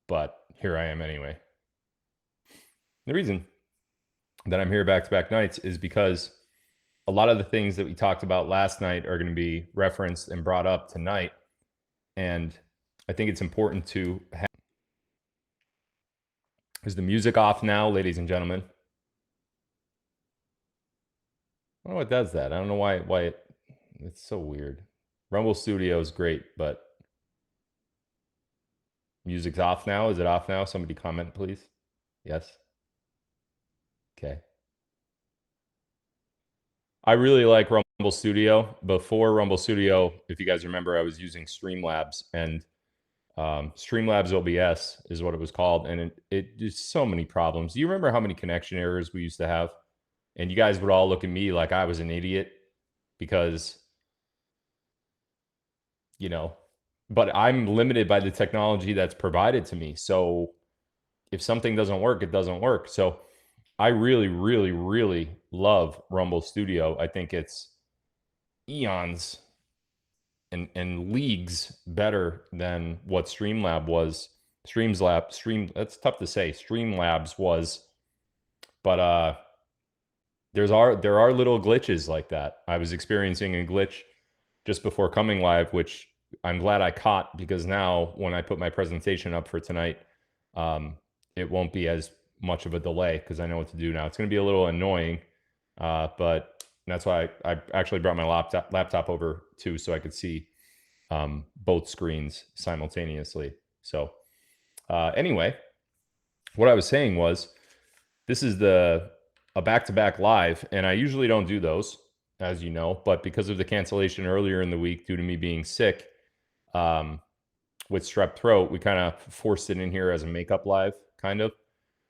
but here I am anyway. The reason that I'm here back-to-back nights is because a lot of the things that we talked about last night are going to be referenced and brought up tonight. And I think it's important to have. Is the music off now, ladies and gentlemen? I don't know what does that. I don't know why it's so weird. Rumble Studio is great, but music's off now. Is it off now? Somebody comment, please. Yes. Okay. I really like Rumble Studio. Before Rumble Studio, if you guys remember, I was using Streamlabs, and Streamlabs OBS is what it was called, and it just so many problems. Do you remember how many connection errors we used to have? And you guys would all look at me like I was an idiot because, but I'm limited by the technology that's provided to me. So if something doesn't work, it doesn't work. So I really, really, really love Rumble Studio. I think it's eons and leagues better than what Streamlab was. That's tough to say. Streamlabs was, but there are little glitches like that. I was experiencing a glitch just before coming live, which I'm glad I caught, because now when I put my presentation up for tonight, it won't be as much of a delay because I know what to do now. It's going to be a little annoying, but that's why I actually brought my laptop over too, so I could see both screens simultaneously. So anyway, what I was saying was, this is a back-to-back live, and I usually don't do those, as you know, but because of the cancellation earlier in the week due to me being sick with strep throat, we kind of forced it in here as a makeup live, kind of.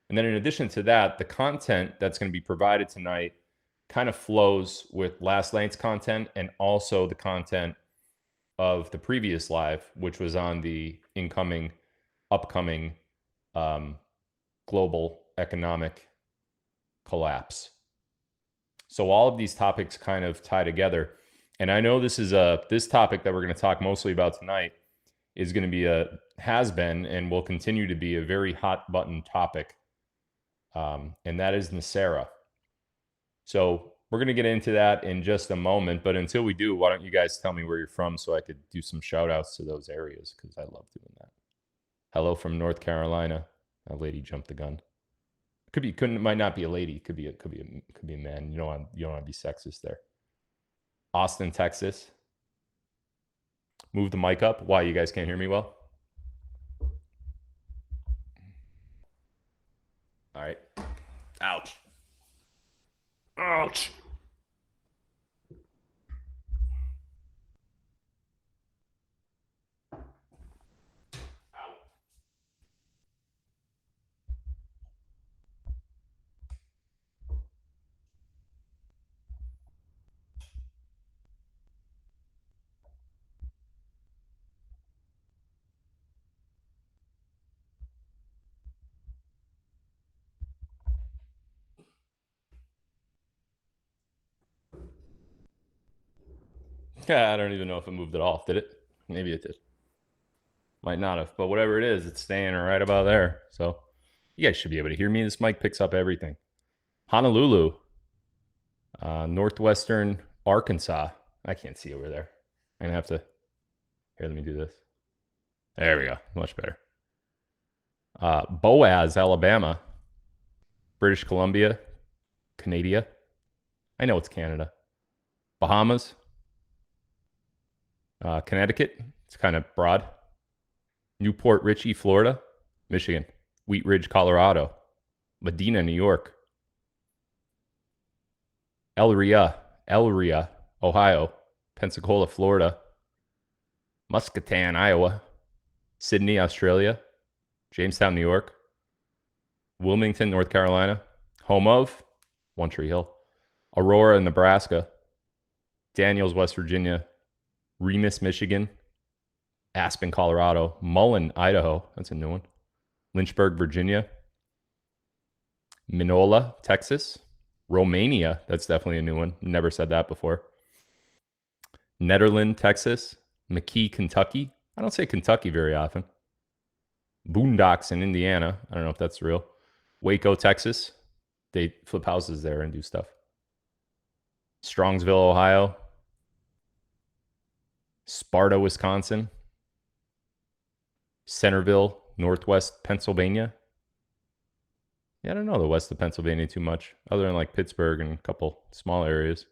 And then in addition to that, the content that's going to be provided tonight kind of flows with last night's content and also the content of the previous live, which was on the upcoming global economic collapse. So all of these topics kind of tie together. And I know this topic that we're going to talk mostly about tonight is going to be has been and will continue to be a very hot button topic. And that is NESARA. So we're going to get into that in just a moment. But until we do, why don't you guys tell me where you're from so I could do some shout outs to those areas, because I love doing that. Hello from North Carolina. A lady jumped the gun. Might not be a lady. Could be a man. You don't want to be sexist there. Austin, Texas. Move the mic up. Why, you guys can't hear me well? All right. Ouch. Ouch. Yeah, I don't even know if it moved at all. Did it? Maybe it did. Might not have, but whatever it is, it's staying right about there. So you guys should be able to hear me. This mic picks up everything. Honolulu, northwestern Arkansas. I can't see over there. I'm going to have to. Here, let me do this. There we go. Much better. Boaz, Alabama. British Columbia. Canada. I know it's Canada. Bahamas. Connecticut. It's kind of broad. Newport Richey, Florida. Michigan. Wheat Ridge, Colorado. Medina, New York. Elria, Ohio. Pensacola, Florida. Muscatan, Iowa. Sydney, Australia. Jamestown, New York. Wilmington, North Carolina. Home of One Tree Hill. Aurora, Nebraska. Daniels, West Virginia. Remus, Michigan. Aspen, Colorado. Mullen, Idaho. That's a new one. Lynchburg, Virginia. Minola, Texas. Romania. That's definitely a new one. Never said that before. Nederland, Texas. McKee, Kentucky. I don't say Kentucky very often. Boondocks in Indiana. I don't know if that's real. Waco, Texas. They flip houses there and do stuff. Strongsville, Ohio. Sparta, Wisconsin. Centerville, Northwest Pennsylvania. Yeah, I don't know the west of Pennsylvania too much, other than like Pittsburgh and a couple small areas.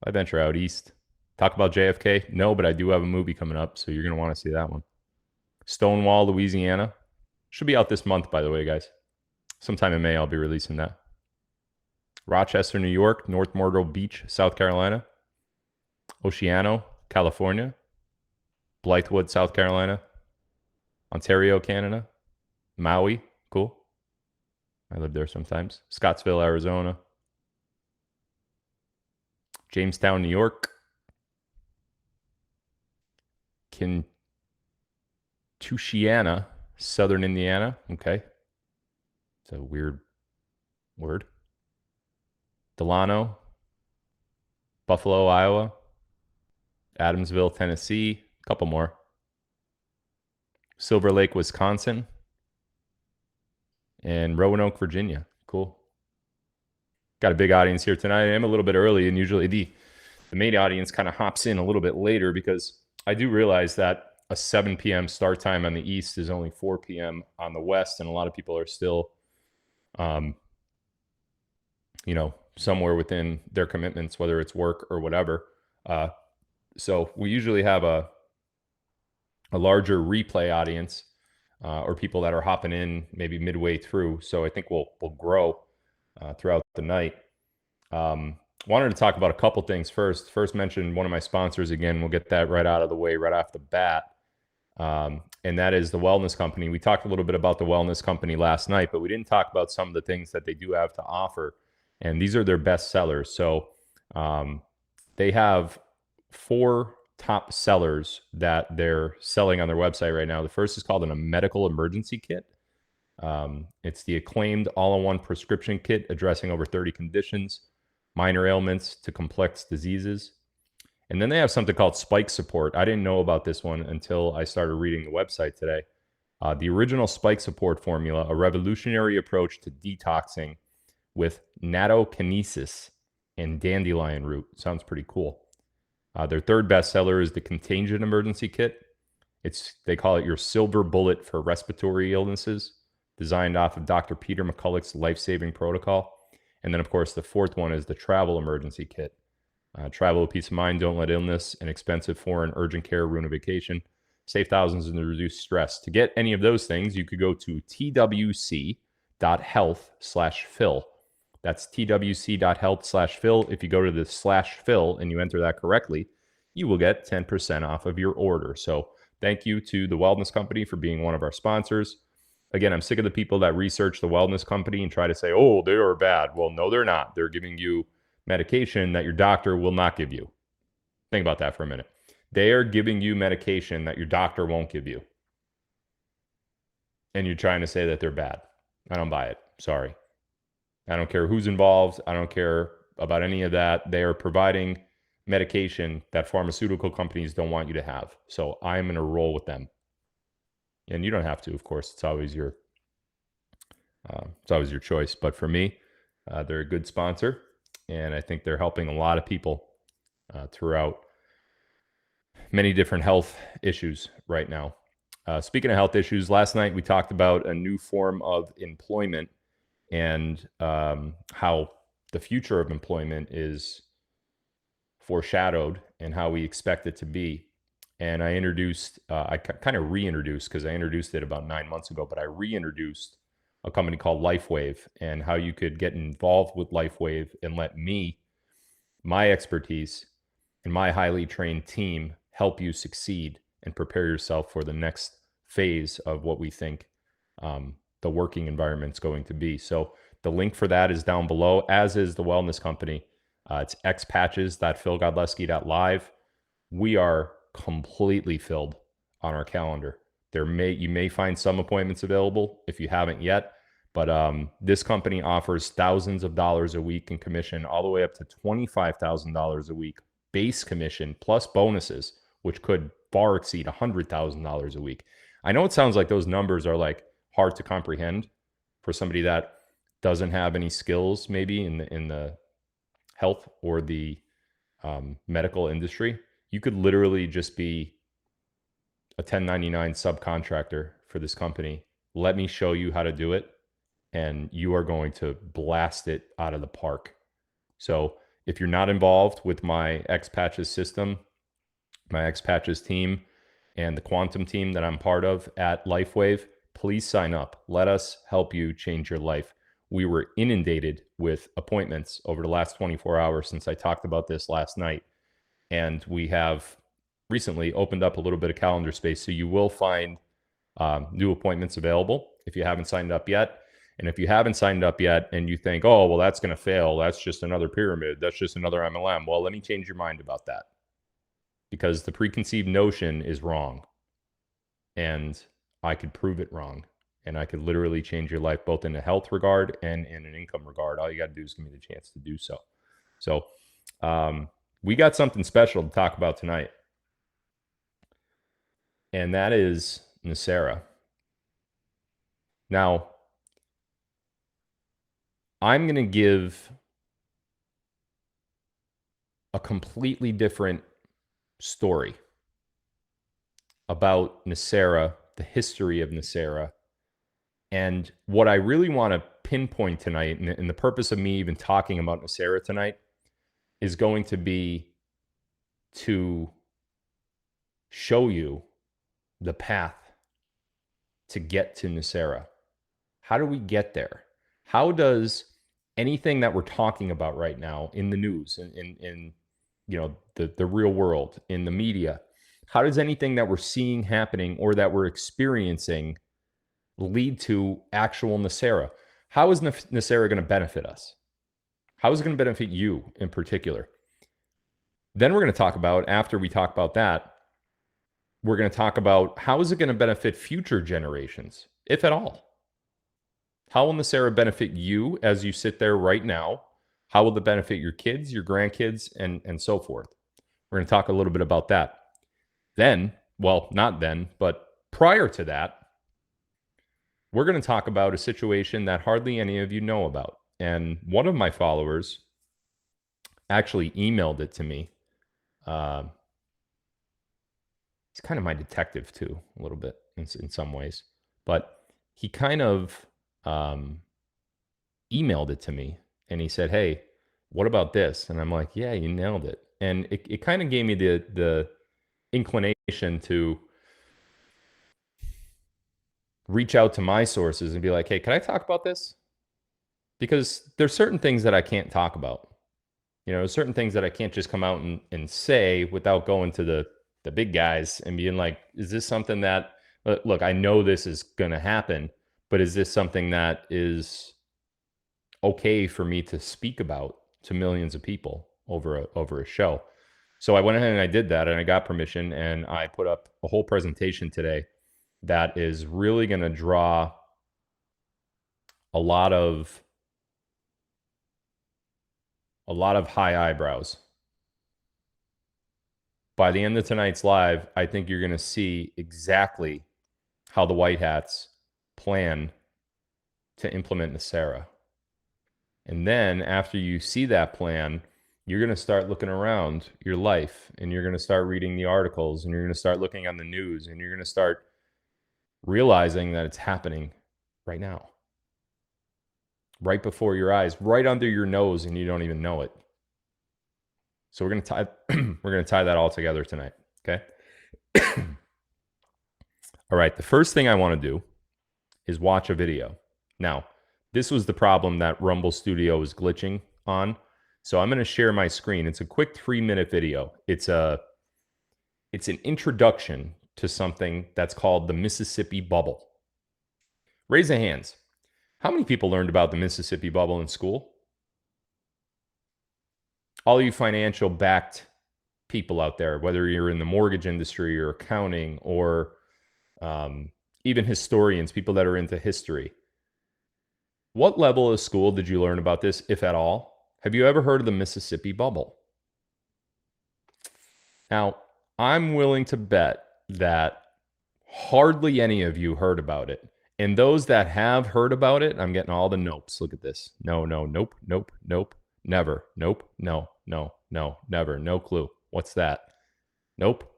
I venture out east. Talk about JFK? No, but I do have a movie coming up, so you're going to want to see that one. Stonewall, Louisiana. Should be out this month, by the way, guys. Sometime in May, I'll be releasing that. Rochester, New York. North Myrtle Beach, South Carolina. Oceano, California. Blythewood, South Carolina. Ontario, Canada. Maui, cool. I live there sometimes. Scottsville, Arizona. Jamestown, New York. Kentucciana, Southern Indiana. Okay. It's a weird word. Delano, Buffalo, Iowa. Adamsville, Tennessee. A couple more. Silver Lake, Wisconsin. And Roanoke, Virginia. Cool. Got a big audience here tonight. I am a little bit early, and usually the main audience kind of hops in a little bit later because I do realize that a 7 p.m. start time on the East is only 4 p.m. on the West, and a lot of people are still, somewhere within their commitments, whether it's work or whatever. So we usually have a larger replay audience or people that are hopping in maybe midway through. So I think we'll grow throughout the night. Wanted to talk about a couple things first. First, mention one of my sponsors again. We'll get that right out of the way right off the bat. And that is the Wellness Company. We talked a little bit about the Wellness Company last night, but we didn't talk about some of the things that they do have to offer. And these are their best sellers. So they have 4 top sellers that they're selling on their website right now. The first is called a medical emergency kit. It's the acclaimed all-in-one prescription kit addressing over 30 conditions, minor ailments to complex diseases. And then they have something called Spike Support. I didn't know about this one until I started reading the website today. The original Spike Support formula, a revolutionary approach to detoxing with nattokinesis and dandelion root. Sounds pretty cool. Their third bestseller is the Contagion Emergency Kit. They call it your silver bullet for respiratory illnesses, designed off of Dr. Peter McCulloch's life-saving protocol. And then, of course, the fourth one is the Travel Emergency Kit. Travel with peace of mind, don't let illness and expensive foreign urgent care ruin a vacation. Save thousands and reduce stress. To get any of those things, you could go to twc.health/Phil. That's twc.health/Phil. If you go to the /Phil and you enter that correctly, you will get 10% off of your order. So thank you to the Wellness Company for being one of our sponsors. Again, I'm sick of the people that research the Wellness Company and try to say, oh, they are bad. Well, no, they're not. They're giving you medication that your doctor will not give you. Think about that for a minute. They are giving you medication that your doctor won't give you. And you're trying to say that they're bad. I don't buy it. Sorry. I don't care who's involved. I don't care about any of that. They are providing medication that pharmaceutical companies don't want you to have. So I'm going to roll with them. And you don't have to, of course. It's always your choice. But for me, they're a good sponsor. And I think they're helping a lot of people throughout many different health issues right now. Speaking of health issues, last night we talked about a new form of employment and how the future of employment is foreshadowed and how we expect it to be. And I kind of reintroduced, because I introduced it about 9 months ago, but I reintroduced a company called LifeWave and how you could get involved with LifeWave and let me, my expertise, and my highly trained team help you succeed and prepare yourself for the next phase of what we think the working environment's going to be. So the link for that is down below, as is the Wellness Company. It's xpatches.philgodlewski.live. We are completely filled on our calendar. You may find some appointments available if you haven't yet, but this company offers thousands of dollars a week in commission, all the way up to $25,000 a week base commission plus bonuses, which could far exceed $100,000 a week. I know it sounds like those numbers are like hard to comprehend for somebody that doesn't have any skills maybe in the health or the medical industry. You could literally just be a 1099 subcontractor for this company. Let me show you how to do it, and you are going to blast it out of the park. So if you're not involved with my X-Patches system, my X-Patches team, and the quantum team that I'm part of at LifeWave, please sign up. Let us help you change your life. We were inundated with appointments over the last 24 hours since I talked about this last night. And we have recently opened up a little bit of calendar space. So you will find new appointments available if you haven't signed up yet. And if you haven't signed up yet and you think, oh, well, that's going to fail. That's just another pyramid. That's just another MLM. Well, let me change your mind about that, because the preconceived notion is wrong. And I could prove it wrong. And I could literally change your life, both in a health regard and in an income regard. All you got to do is give me the chance to do so. So we got something special to talk about tonight. And that is NESARA. Now, I'm going to give a completely different story about NESARA, the history of NESARA, and what I really want to pinpoint tonight, and the purpose of me even talking about NESARA tonight, is going to be to show you the path to get to NESARA. How do we get there? How does anything that we're talking about right now in the news, in the real world, in the media, how does anything that we're seeing happening or that we're experiencing lead to actual NESARA? How is NESARA going to benefit us? How is it going to benefit you in particular? Then we're going to talk about, after we talk about that, we're going to talk about how is it going to benefit future generations, if at all? How will NESARA benefit you as you sit there right now? How will it benefit your kids, your grandkids, and so forth? We're going to talk a little bit about that. Then, well, not then, but prior to that, we're going to talk about a situation that hardly any of you know about. And one of my followers actually emailed it to me. He's kind of my detective too, a little bit in some ways. But he kind of emailed it to me, and he said, hey, what about this? And I'm like, yeah, you nailed it. And it kind of gave me the inclination to reach out to my sources and be like, hey, can I talk about this? Because there's certain things that I can't talk about. Certain things that I can't just come out and say without going to the big guys and being like, is this something that, look, I know this is going to happen, but is this something that is okay for me to speak about to millions of people over a show? So I went ahead and I did that, and I got permission, and I put up a whole presentation today that is really going to draw a lot of high eyebrows. By the end of tonight's live, I think you're going to see exactly how the White Hats plan to implement NESARA. And then after you see that plan, you're going to start looking around your life, and you're going to start reading the articles, and you're going to start looking on the news, and you're going to start realizing that it's happening right now, right before your eyes, right under your nose, and you don't even know it. So we're going to tie that all together tonight, okay? All right, the first thing I want to do is watch a video. Now, this was the problem that Rumble Studio was glitching on. So I'm going to share my screen. It's a quick 3-minute video. It's an introduction to something that's called the Mississippi Bubble. Raise the hands. How many people learned about the Mississippi Bubble in school? All you financial backed people out there, whether you're in the mortgage industry or accounting or even historians, people that are into history. What level of school did you learn about this, if at all? Have you ever heard of the Mississippi Bubble? Now, I'm willing to bet that Hardly any of you heard about it. And those that have heard about it, I'm getting all the nopes. Look at this. No, no, nope, nope, nope, never, nope, no, no, no, never, no clue. What's that? Nope.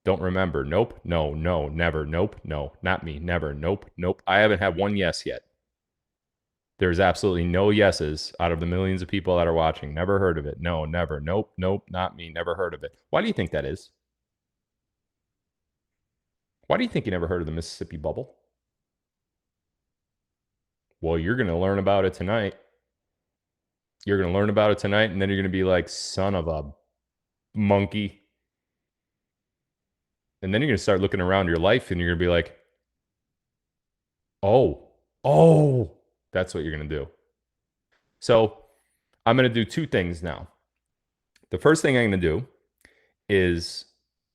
Don't remember. Nope. No, no, never. Nope. No, not me. Never. Nope. Nope. I haven't had one yes yet. There's absolutely no yeses out of the millions of people that are watching. Never heard of it. No, never. Nope. Nope. Not me. Never heard of it. Why do you think that is? Why do you think you never heard of the Mississippi bubble? Well, you're going to learn about it tonight. You're going to learn about it tonight, and then you're going to be like, son of a monkey. And then you're going to start looking around your life, and you're going to be like, oh, that's what you're going to do. So I'm going to do two things now. The first thing I'm going to do is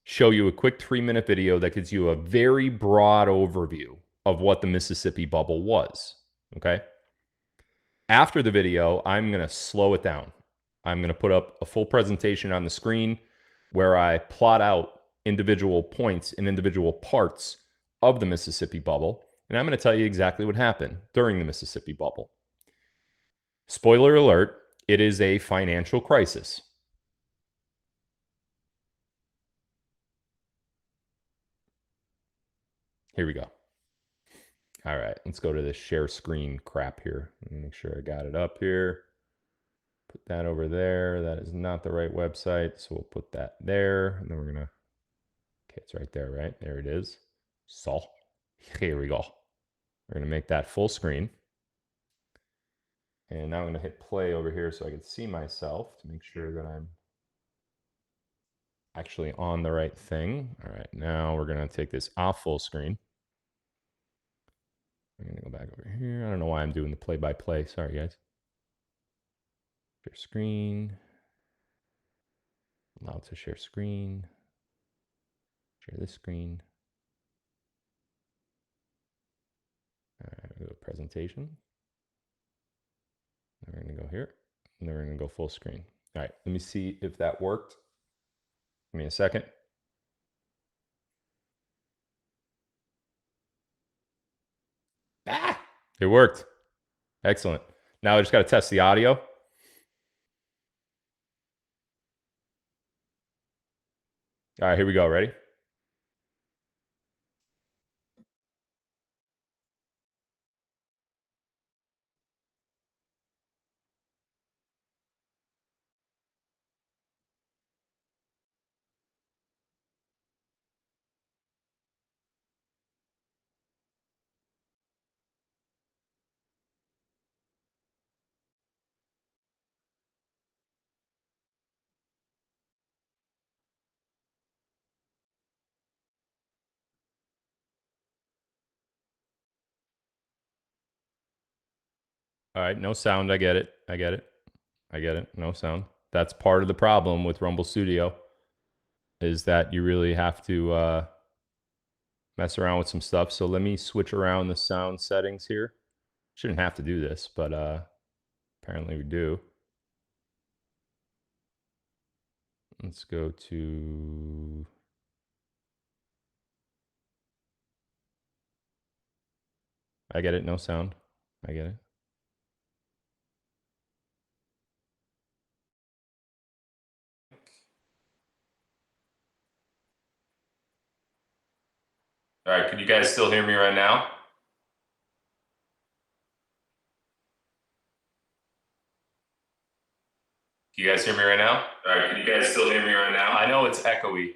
show you a quick 3-minute video that gives you a very broad overview of what the Mississippi bubble was. Okay. After the video, I'm going to slow it down. I'm going to put up a full presentation on the screen where I plot out individual points and individual parts of the Mississippi bubble. And I'm going to tell you exactly what happened during the Mississippi bubble. Spoiler alert, it is a financial crisis. Here we go. All right, let's go to this share screen crap here. Let me make sure I got it up here. Put that over there. That is not the right website, so we'll put that there. And then we're gonna, okay, it's right there, right? There it is. So, here we go. We're gonna make that full screen. And now I'm gonna hit play over here so I can see myself to make sure that I'm actually on the right thing. All right, now we're gonna take this off full screen. I'm gonna go back over here. I don't know why I'm doing the play-by-play. Sorry, guys. Share screen. Allow to share screen. Share this screen. All right, we'll go to presentation. Then we're gonna go here, and then we're gonna go full screen. All right, let me see if that worked. Give me a second. Ah, it worked. Excellent. Now I just got to test the audio. All right, here we go. Ready? All right, no sound. I get it. I get it. I get it. No sound. That's part of the problem with Rumble Studio is that you really have to mess around with some stuff. So let me switch around the sound settings here. Shouldn't have to do this, but apparently we do. Let's go to... I get it. No sound. I get it. All right, can you guys still hear me right now? Can you guys hear me right now? All right, can you guys still hear me right now? I know it's echoey.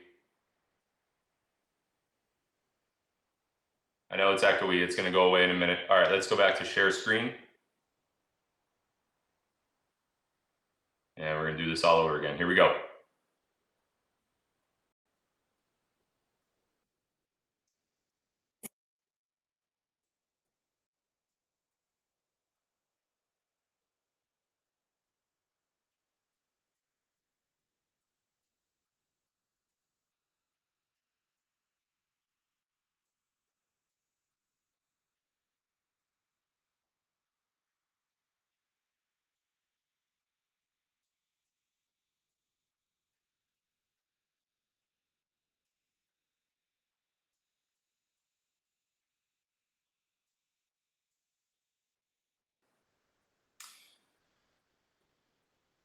I know it's echoey. It's going to go away in a minute. All right, let's go back to share screen. And we're going to do this all over again. Here we go.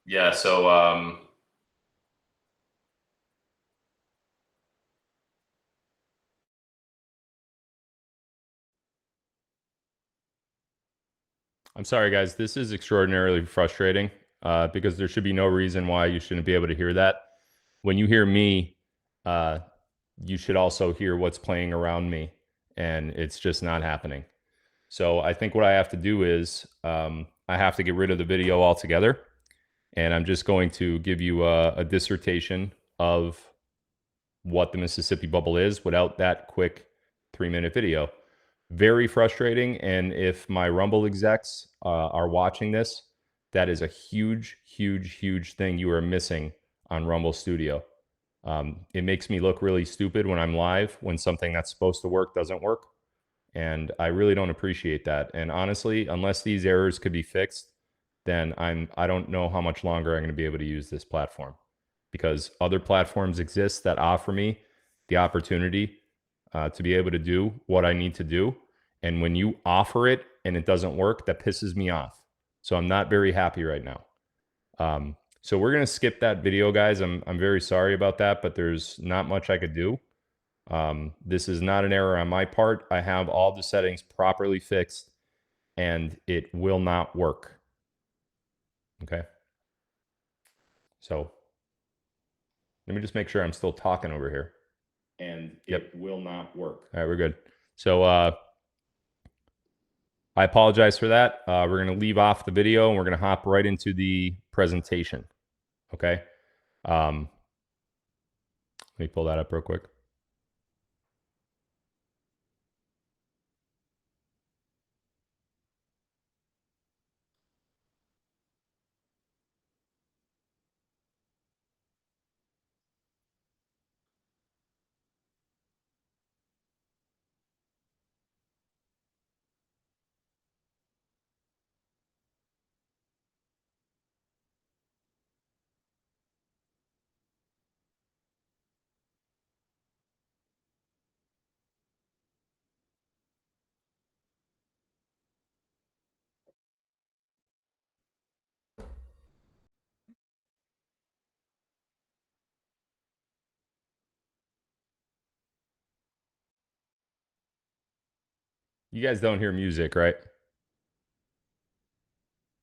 Yeah, so I'm sorry, guys. This is extraordinarily frustrating because there should be no reason why you shouldn't be able to hear that. When you hear me, uh, you should also hear what's playing around me, and it's just not happening. So I think what I have to do is I have to get rid of the video altogether, and I'm just going to give you a dissertation of what the Mississippi bubble is without that quick 3-minute video. Very frustrating. And if my Rumble execs are watching this, that is a huge, huge, huge thing you are missing on Rumble Studio. It makes me look really stupid when I'm live, when something that's supposed to work doesn't work. And I really don't appreciate that. And honestly, unless these errors could be fixed, then I don't know how much longer I'm going to be able to use this platform, because other platforms exist that offer me the opportunity to be able to do what I need to do. And when you offer it and it doesn't work, that pisses me off. So I'm not very happy right now. So we're going to skip that video, guys. I'm very sorry about that, but there's not much I could do. This is not an error on my part. I have all the settings properly fixed and it will not work. Okay. So let me just make sure I'm still talking over here. And it will not work. All right, we're good. So I apologize for that. We're going to leave off the video and we're going to hop right into the presentation. Okay. Let me pull that up real quick. You guys don't hear music, right?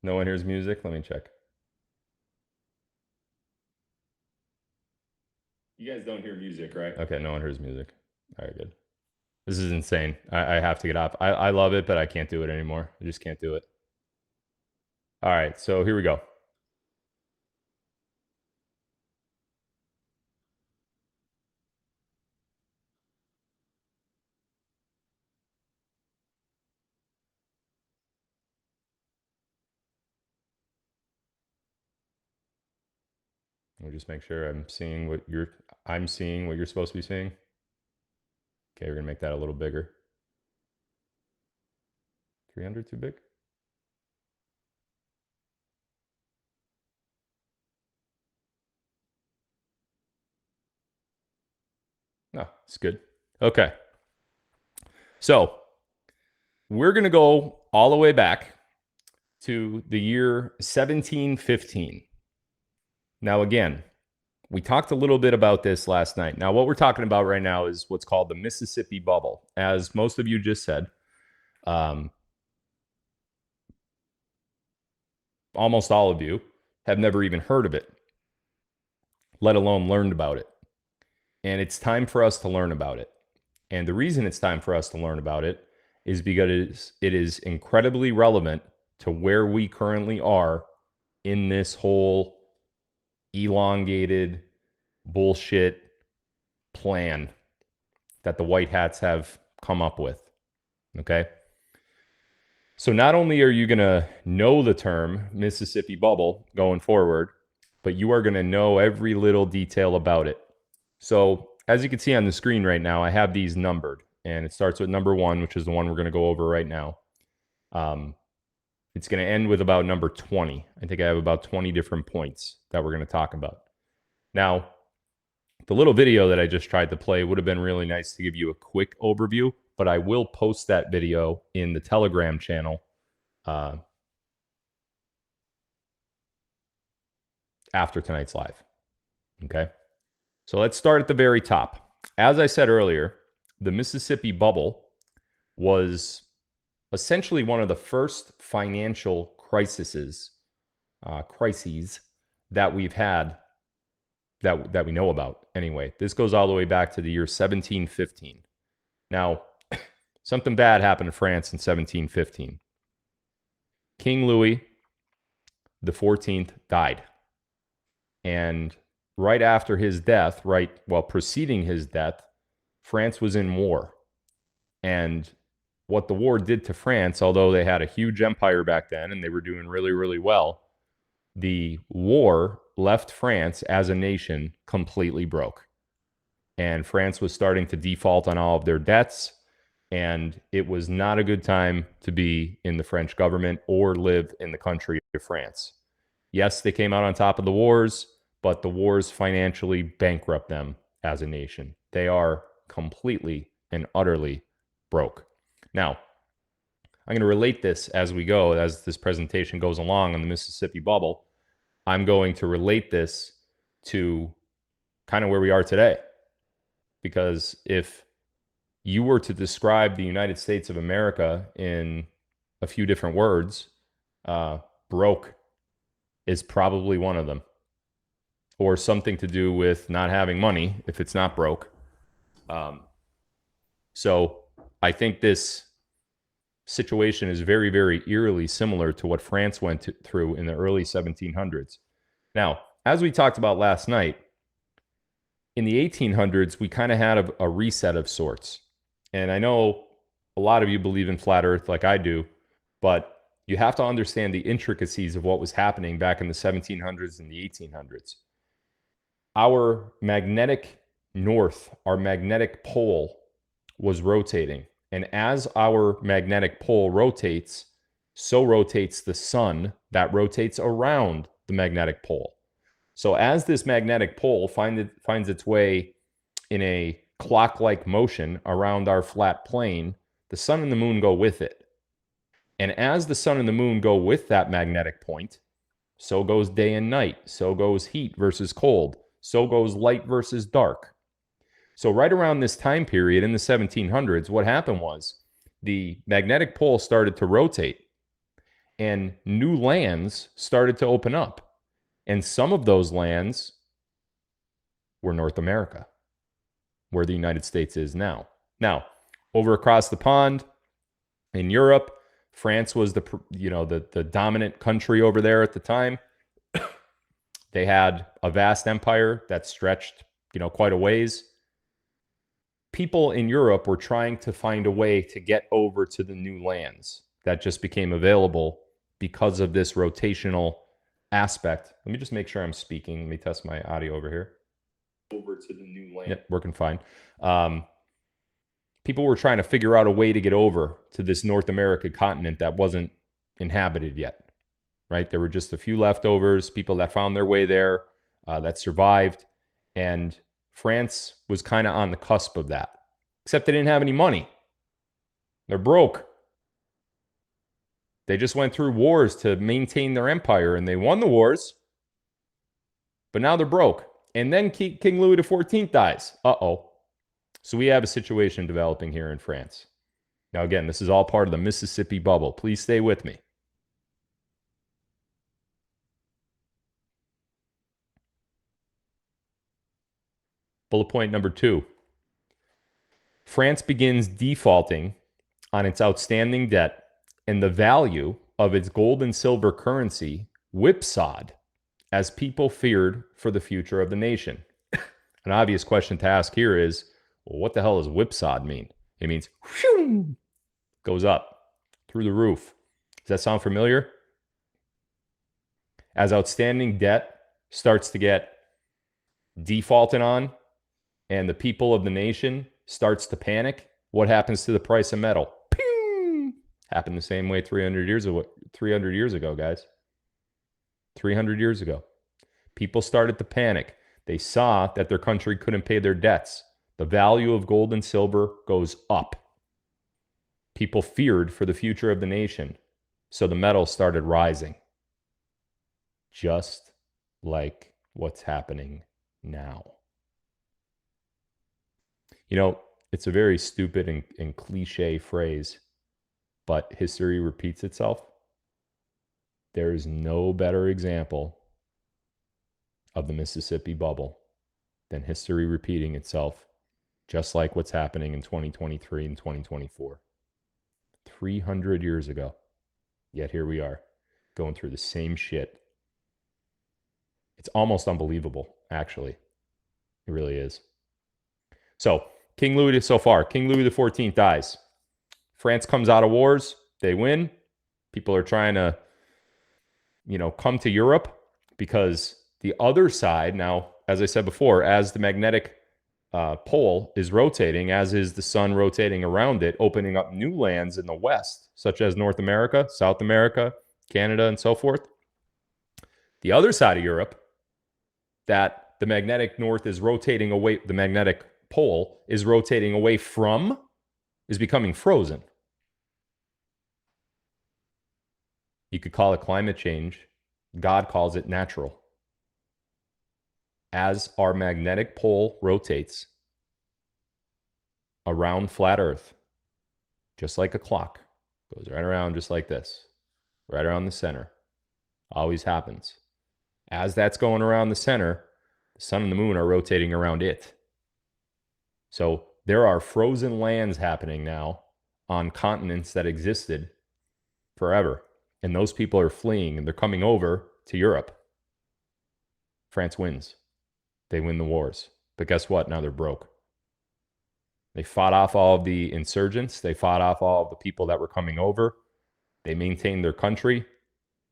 No one hears music? Let me check. You guys don't hear music, right? Okay, no one hears music. All right, good. This is insane. I have to get off. I love it, but I can't do it anymore. I just can't do it. All right, so here we go. Let me just make sure I'm seeing what you're supposed to be seeing. Okay, we're gonna make that a little bigger. 300 too big? No, it's good. Okay. So we're gonna go all the way back to the year 1715. Now, again, we talked a little bit about this last night. Now, what we're talking about right now is what's called the Mississippi bubble. As most of you just said, almost all of you have never even heard of it, let alone learned about it. And it's time for us to learn about it. And the reason it's time for us to learn about it is because it is incredibly relevant to where we currently are in this whole elongated bullshit plan that the white hats have come up with. Okay. So not only are you going to know the term Mississippi bubble going forward, but you are going to know every little detail about it. So as you can see on the screen right now, I have these numbered, and it starts with number 1, which is the one we're going to go over right now. It's going to end with about number 20. I think I have about 20 different points that we're going to talk about. Now, the little video that I just tried to play would have been really nice to give you a quick overview, but I will post that video in the Telegram channel. after tonight's live. Okay. So let's start at the very top. As I said earlier, the Mississippi bubble was essentially one of the first financial crises that we've had that we know about anyway. This goes all the way back to the year 1715. Now, something bad happened in France in 1715. King Louis the 14th died. And right after his death, preceding his death, France was in war. And what the war did to France, although they had a huge empire back then and they were doing really, really well, the war left France as a nation completely broke. And France was starting to default on all of their debts. And it was not a good time to be in the French government or live in the country of France. Yes, they came out on top of the wars, but the wars financially bankrupt them as a nation. They are completely and utterly broke. Now, I'm going to relate this as we go, as this presentation goes along on the Mississippi bubble. I'm going to relate this to kind of where we are today. Because if you were to describe the United States of America in a few different words, broke is probably one of them. Or something to do with not having money if it's not broke. So I think this situation is very, very eerily similar to what France went through in the early 1700s. Now, as we talked about last night, in the 1800s, we kind of had a reset of sorts. And I know a lot of you believe in flat Earth like I do, but you have to understand the intricacies of what was happening back in the 1700s and the 1800s. Our magnetic north, our magnetic pole was rotating. And as our magnetic pole rotates, so rotates the sun that rotates around the magnetic pole. So as this magnetic pole finds its way in a clock-like motion around our flat plane, the sun and the moon go with it. And as the sun and the moon go with that magnetic point, so goes day and night, so goes heat versus cold, so goes light versus dark. So right around this time period in the 1700s, what happened was the magnetic pole started to rotate and new lands started to open up. And some of those lands were North America, where the United States is now. Now, over across the pond in Europe, France was the dominant country over there at the time. They had a vast empire that stretched, quite a ways. People in Europe were trying to find a way to get over to the new lands that just became available because of this rotational aspect. Let me just make sure I'm speaking. Let me test my audio over here. Over to the new land. Yep, working fine. People were trying to figure out a way to get over to this North American continent that wasn't inhabited yet, right? There were just a few leftovers, people that found their way there, that survived. And France was kind of on the cusp of that, except they didn't have any money. They're broke. They just went through wars to maintain their empire, and they won the wars, but now they're broke. And then King Louis XIV dies. Uh-oh. So we have a situation developing here in France. Now, again, this is all part of the Mississippi bubble. Please stay with me. Bullet point number 2. France begins defaulting on its outstanding debt, and the value of its gold and silver currency whipsawed as people feared for the future of the nation. An obvious question to ask here is, well, what the hell does whipsawed mean? It means whew, goes up through the roof. Does that sound familiar? As outstanding debt starts to get defaulted on and the people of the nation starts to panic, what happens to the price of metal? Ping! Happened the same way 300 years ago, guys. 300 years ago. People started to panic. They saw that their country couldn't pay their debts. The value of gold and silver goes up. People feared for the future of the nation. So the metal started rising. Just like what's happening now. You know, it's a very stupid and cliche phrase, but history repeats itself. There is no better example of the Mississippi bubble than history repeating itself, just like what's happening in 2023 and 2024. 300 years ago. Yet here we are, going through the same shit. It's almost unbelievable, actually. It really is. So, King Louis XIV dies. France comes out of wars. They win. People are trying to, come to Europe because the other side now, as I said before, as the magnetic pole is rotating, as is the sun rotating around it, opening up new lands in the west, such as North America, South America, Canada, and so forth. The other side of Europe, that the magnetic north is rotating away, the magnetic pole is rotating away from, is becoming frozen. You could call it climate change. God calls it natural. As our magnetic pole rotates around flat Earth, just like a clock, goes right around just like this, right around the center. Always happens. As that's going around the center, the sun and the moon are rotating around it. So there are frozen lands happening now on continents that existed forever. And those people are fleeing and they're coming over to Europe. France wins. They win the wars. But guess what? Now they're broke. They fought off all of the insurgents. They fought off all of the people that were coming over. They maintained their country,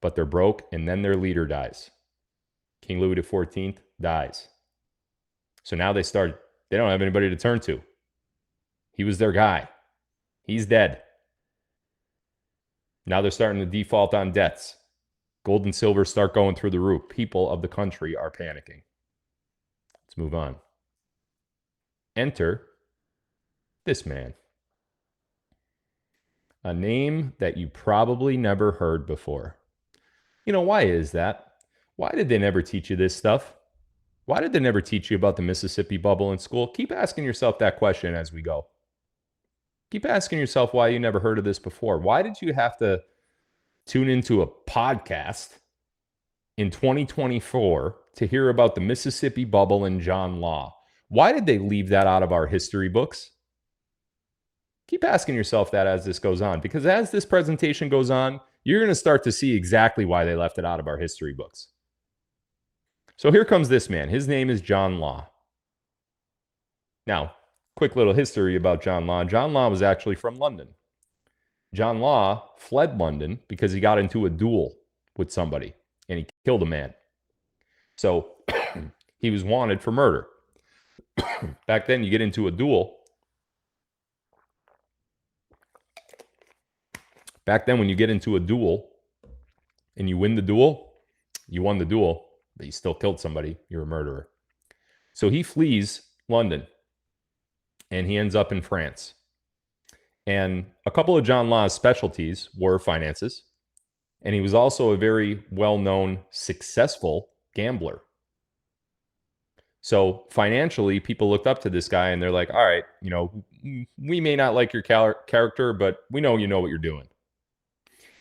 but they're broke, and then their leader dies. King Louis XIV dies. So now they don't have anybody to turn to. He was their guy. He's dead. Now they're starting to default on debts. Gold and silver start going through the roof. People of the country are panicking. Let's move on. Enter this man. A name that you probably never heard before. Why is that? Why did they never teach you this stuff? Why did they never teach you about the Mississippi bubble in school? Keep asking yourself that question as we go. Keep asking yourself why you never heard of this before. Why did you have to tune into a podcast in 2024 to hear about the Mississippi bubble and John Law? Why did they leave that out of our history books? Keep asking yourself that as this goes on, because as this presentation goes on, you're going to start to see exactly why they left it out of our history books. So here comes this man. His name is John Law. Now, quick little history about John Law. John Law was actually from London. John Law fled London because he got into a duel with somebody and he killed a man. So he was wanted for murder. Back then, you get into a duel. Back then, when you get into a duel and you win the duel, you won the duel, but you still killed somebody. You're a murderer. So he flees London and he ends up in France. And a couple of John Law's specialties were finances. And he was also a very well-known, successful gambler. So financially, people looked up to this guy and they're like, all right, we may not like your character, but we know you know what you're doing.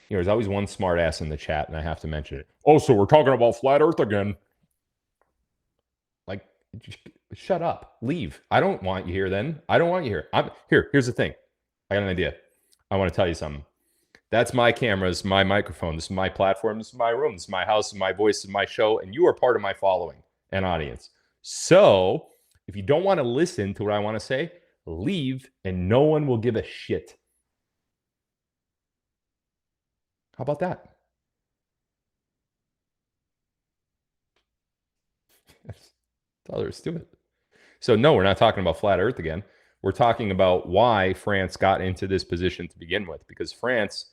There's always one smart ass in the chat, and I have to mention it. Oh, so we're talking about flat Earth again. Like, shut up. Leave. I don't want you here then. I don't want you here. Here's the thing. I got an idea. I want to tell you something. That's my cameras, my microphone. This is my platform. This is my room. This is my house. This is my voice. This is my show. And you are part of my following and audience. So if you don't want to listen to what I want to say, leave, and no one will give a shit. How about that? That's all there is to it. So no, we're not talking about flat Earth again. We're talking about why France got into this position to begin with, because France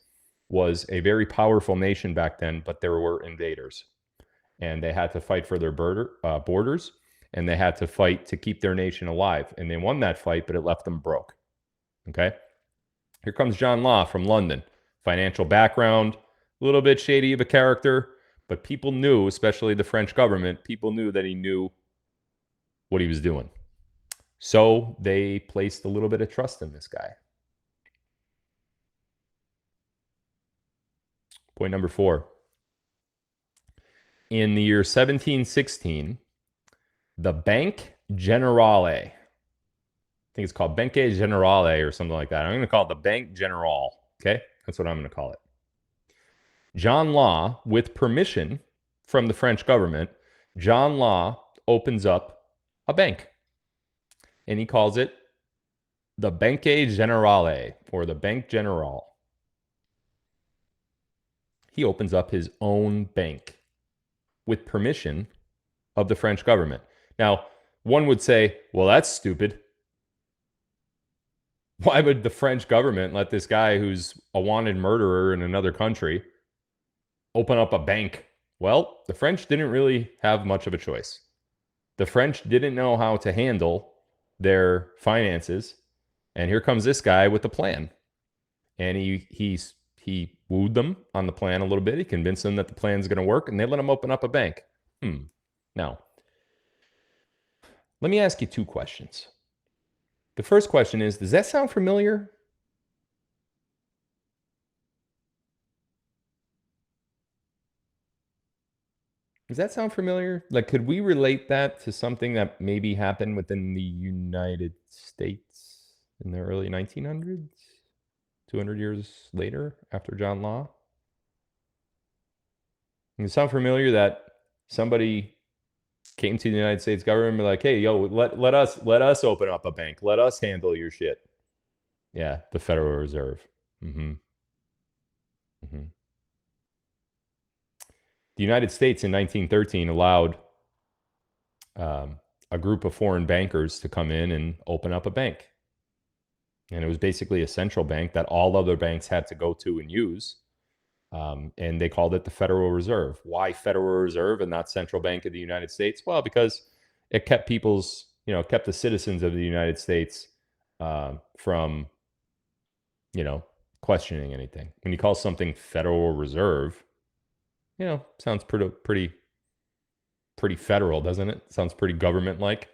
was a very powerful nation back then, but there were invaders, and they had to fight for their borders, and they had to fight to keep their nation alive, and they won that fight, but it left them broke. Okay? Here comes John Law from London. Financial background, a little bit shady of a character, But people knew, especially the French government, people knew that he knew what he was doing. So they placed a little bit of trust in this guy. Point number 4. In the year 1716, the Banque Generale, I think it's called Banque Generale or something like that. I'm going to call it the Banque Generale. Okay? That's what I'm going to call it. John Law, with permission from the French government, John Law opens up a bank. And he calls it the Banque Generale, or the Banque Generale. He opens up his own bank with permission of the French government. Now, one would say, well, that's stupid. Why would the French government let this guy who's a wanted murderer in another country open up a bank? Well, the French didn't really have much of a choice. The French didn't know how to handle their finances. And here comes this guy with a plan. And he wooed them on the plan a little bit. He convinced them that the plan's going to work, and they let him open up a bank. Now, let me ask you 2 questions. The first question is, does that sound familiar? Does that sound familiar? Like, could we relate that to something that maybe happened within the United States in the early 1900s? 200 years later, after John Law? Does it sound familiar that somebody came to the United States government and be like, hey, yo, let us open up a bank. Let us handle your shit. Yeah, the Federal Reserve. The United States in 1913 allowed a group of foreign bankers to come in and open up a bank. And it was basically a central bank that all other banks had to go to and use. And they called it the Federal Reserve. Why Federal Reserve and not Central Bank of the United States? Well, because it kept kept the citizens of the United States from, questioning anything. When you call something Federal Reserve, sounds pretty federal, doesn't it? Sounds pretty government-like.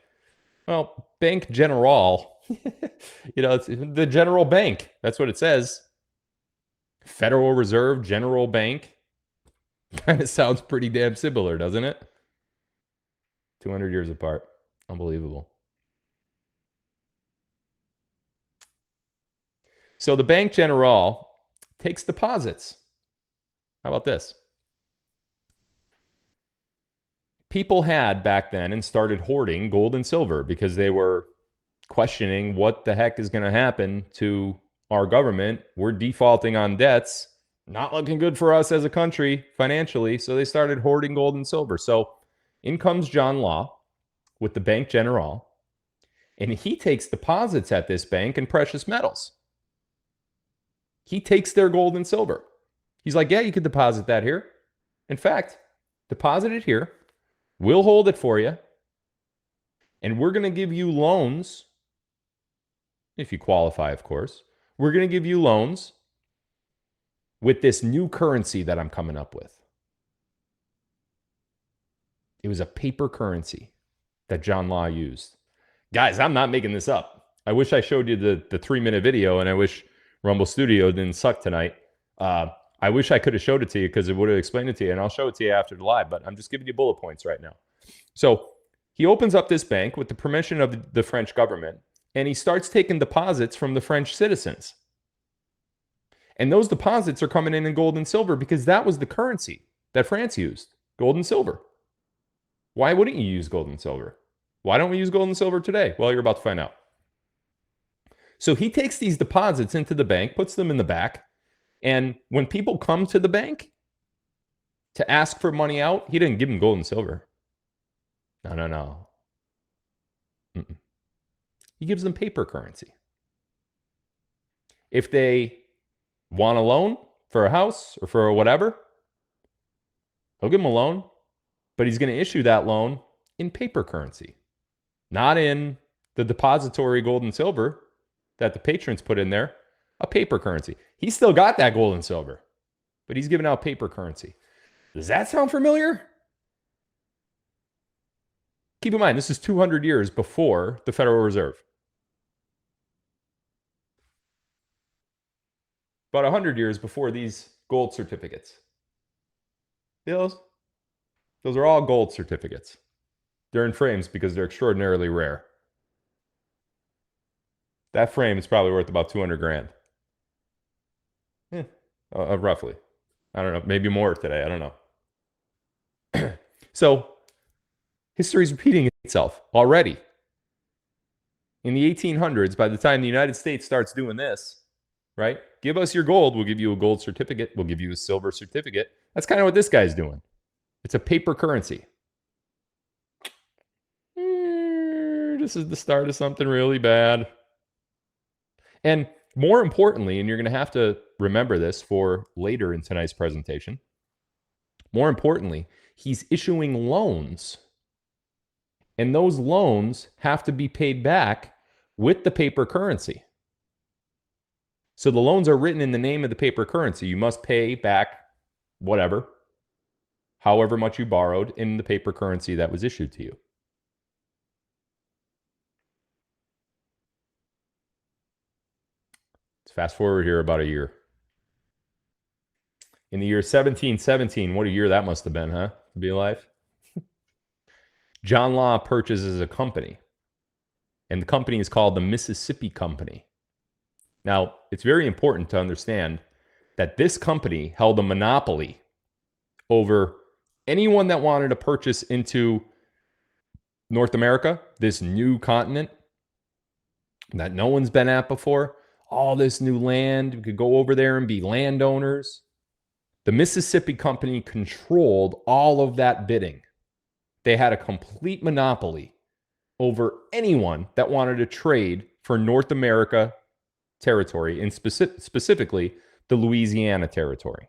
Well, Banque Generale, it's the general bank. That's what it says. Federal Reserve, General Bank. Kind of sounds pretty damn similar, doesn't it? 200 years apart. Unbelievable. So the Banque Generale takes deposits. How about this? People had back then and started hoarding gold and silver because they were questioning what the heck is going to happen to our government. We're defaulting on debts. Not looking good for us as a country financially. So they started hoarding gold and silver. So in comes John Law with the Banque Generale, and he takes deposits at this bank in precious metals. He takes their gold and silver. He's like, yeah, you could deposit that here. In fact, deposit it here. We'll hold it for you. And we're going to give you loans, if you qualify, of course. We're going to give you loans with this new currency that I'm coming up with. It was a paper currency that John Law used. Guys, I'm not making this up. I wish I showed you the 3-minute video, and I wish Rumble Studio didn't suck tonight. I wish I could have showed it to you because it would have explained it to you, and I'll show it to you after the live, but I'm just giving you bullet points right now. So he opens up this bank with the permission of the French government, and he starts taking deposits from the French citizens. And those deposits are coming in gold and silver because that was the currency that France used, gold and silver. Why wouldn't you use gold and silver? Why don't we use gold and silver today? Well, you're about to find out. So he takes these deposits into the bank, puts them in the back, and when people come to the bank to ask for money out, he didn't give them gold and silver. No. He gives them paper currency. If they want a loan for a house or for whatever, he'll give them a loan, but he's going to issue that loan in paper currency, not in the depository gold and silver that the patrons put in there, a paper currency. He's still got that gold and silver, but he's giving out paper currency. Does that sound familiar? Keep in mind, this is 200 years before the Federal Reserve. About 100 years before these gold certificates. Those are all gold certificates. They're in frames because they're extraordinarily rare. That frame is probably worth about 200 grand. Roughly. I don't know. Maybe more today. I don't know. So, history is repeating itself already. In the 1800s, by the time the United States starts doing this, right? Give us your gold. We'll give you a gold certificate. We'll give you a silver certificate. That's kind of what this guy's doing. It's a paper currency. This is the start of something really bad. And more importantly, and you're going to have to remember this for later in tonight's presentation, more importantly, he's issuing loans. And those loans have to be paid back with the paper currency. So the loans are written in the name of the paper currency. You must pay back whatever, however much you borrowed in the paper currency that was issued to you. Let's fast forward here about a year. In the year 1717, what a year that must have been, huh? To be alive. John Law purchases a company, and the company is called the Mississippi Company. Now, it's very important to understand that this company held a monopoly over anyone that wanted to purchase into North America, this new continent that no one's been at before, all this new land. We could go over there and be landowners. The Mississippi Company controlled all of that bidding. They had a complete monopoly over anyone that wanted to trade for North America territory, and specifically the Louisiana territory.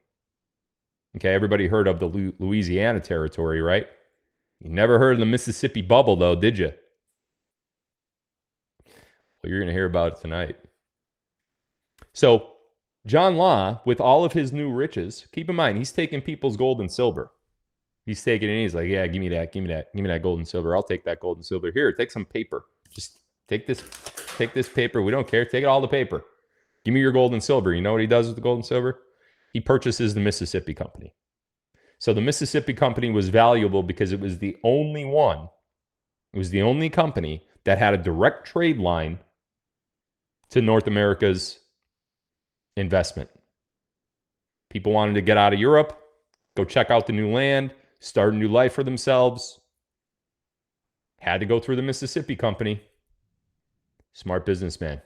Okay, everybody heard of the Louisiana territory, right? You never heard of the Mississippi bubble, though, did you? Well, you're going to hear about it tonight. So, John Law, with all of his new riches, keep in mind, he's taking people's gold and silver. He's taking it and he's like, yeah, give me that, give me that, give me that gold and silver. I'll take that gold and silver. Here, take some paper. Just take this paper. We don't care. Take all the paper. Give me your gold and silver. You know what he does with the gold and silver? He purchases the Mississippi Company. So the Mississippi Company was valuable because it was the only one, it was the only company that had a direct trade line to North America's investment. People wanted to get out of Europe, go check out the new land, start a new life for themselves. Had to go through the Mississippi Company. Smart businessman.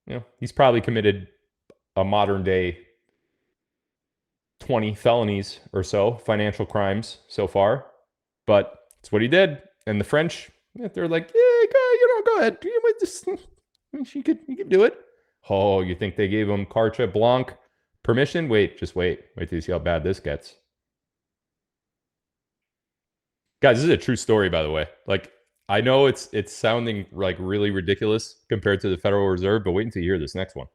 You know, he's probably committed a modern day 20 felonies or so, financial crimes so far. But it's what he did. And the French, they're like, yeah, go ahead. You could do it. Oh, you think they gave him carte blanche permission? Just wait. Wait till you see how bad this gets. Guys, this is a true story, by the way. Like, I know it's sounding like really ridiculous compared to the Federal Reserve, but wait until you hear this next one.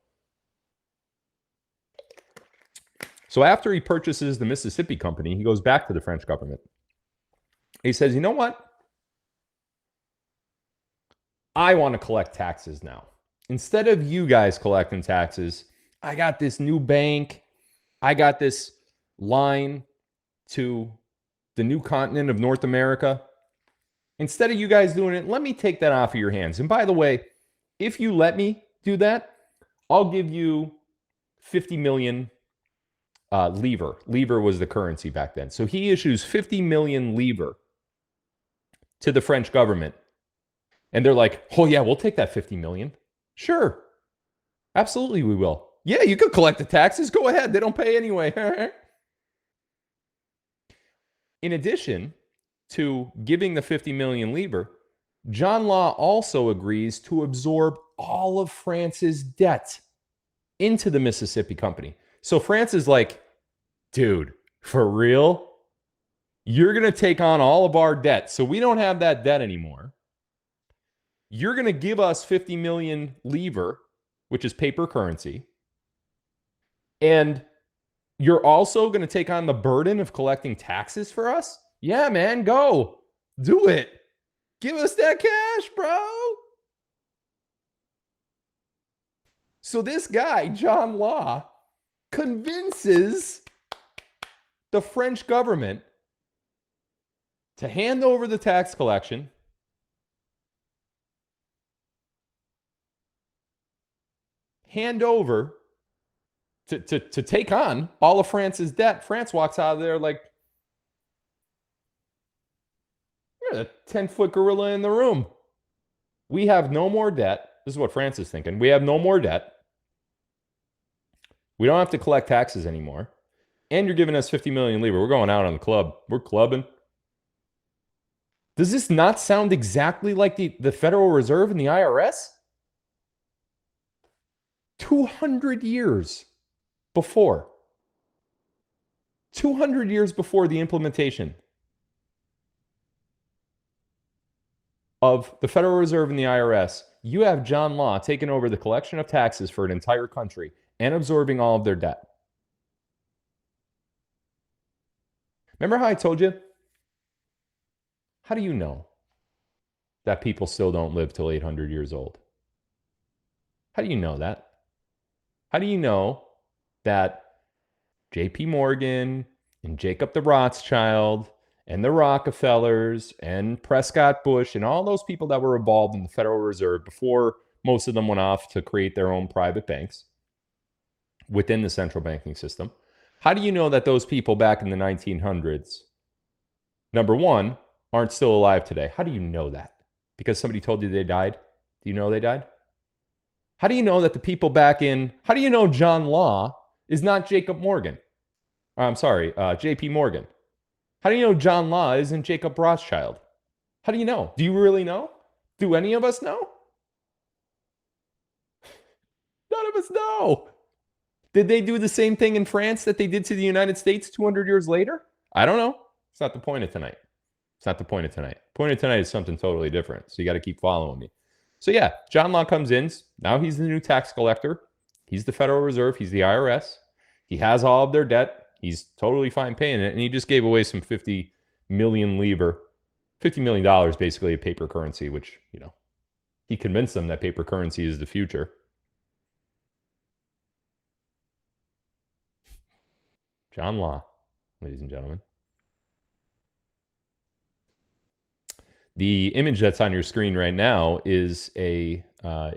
So after he purchases the Mississippi Company, he goes back to the French government. He says, you know what? I want to collect taxes now. Instead of you guys collecting taxes, I got this new bank. I got this line to the new continent of North America. Instead of you guys doing it, let me take that off of your hands. And by the way, if you let me do that, I'll give you 50 million livre. Livre was the currency back then. So he issues 50 million livre to the French government. And they're like, oh yeah, we'll take that 50 million. Sure. Absolutely we will. Yeah, you could collect the taxes. Go ahead. They don't pay anyway. In addition to giving the 50 million livre, John Law also agrees to absorb all of France's debt into the Mississippi Company. So France is like, dude, for real? You're going to take on all of our debt. So we don't have that debt anymore. You're going to give us 50 million livre, which is paper currency. And You're also going to take on the burden of collecting taxes for us? Yeah, man, go. Do it. Give us that cash, bro. So this guy, John Law, convinces the French government to hand over the tax collection, hand over to take on all of France's debt. France walks out of there like, you're a 10-foot gorilla in the room. We have no more debt. This is what France is thinking. We have no more debt. We don't have to collect taxes anymore. And you're giving us 50 million livres. We're going out on the club. We're clubbing. Does this not sound exactly like the Federal Reserve and the IRS? 200 years before. 200 years before the implementation of the Federal Reserve and the IRS, you have John Law taking over the collection of taxes for an entire country and absorbing all of their debt. Remember how I told you? How do you know that people still don't live till 800 years old? How do you know that? How do you know that J.P. Morgan and Jacob the Rothschild and the Rockefellers and Prescott Bush and all those people that were involved in the Federal Reserve before most of them went off to create their own private banks within the central banking system? How do you know that those people back in the 1900s, number one, aren't still alive today? How do you know that? Because somebody told you they died? Do you know they died? How do you know that the people back in, how do you know John Law is not Jacob Morgan? I'm sorry, J.P. Morgan. How do you know John Law isn't Jacob Rothschild? How do you know? Do you really know? Do any of us know? None of us know. Did they do the same thing in France that they did to the United States 200 years later? I don't know. It's not the point of tonight. It's not the point of tonight. The point of tonight is something totally different. So you got to keep following me. So yeah, John Law comes in. Now he's the new tax collector. He's the Federal Reserve. He's the IRS. He has all of their debt. He's totally fine paying it. And he just gave away some 50 million livres, $50 million basically of paper currency, which, you know, he convinced them that paper currency is the future. John Law, ladies and gentlemen. The image that's on your screen right now is a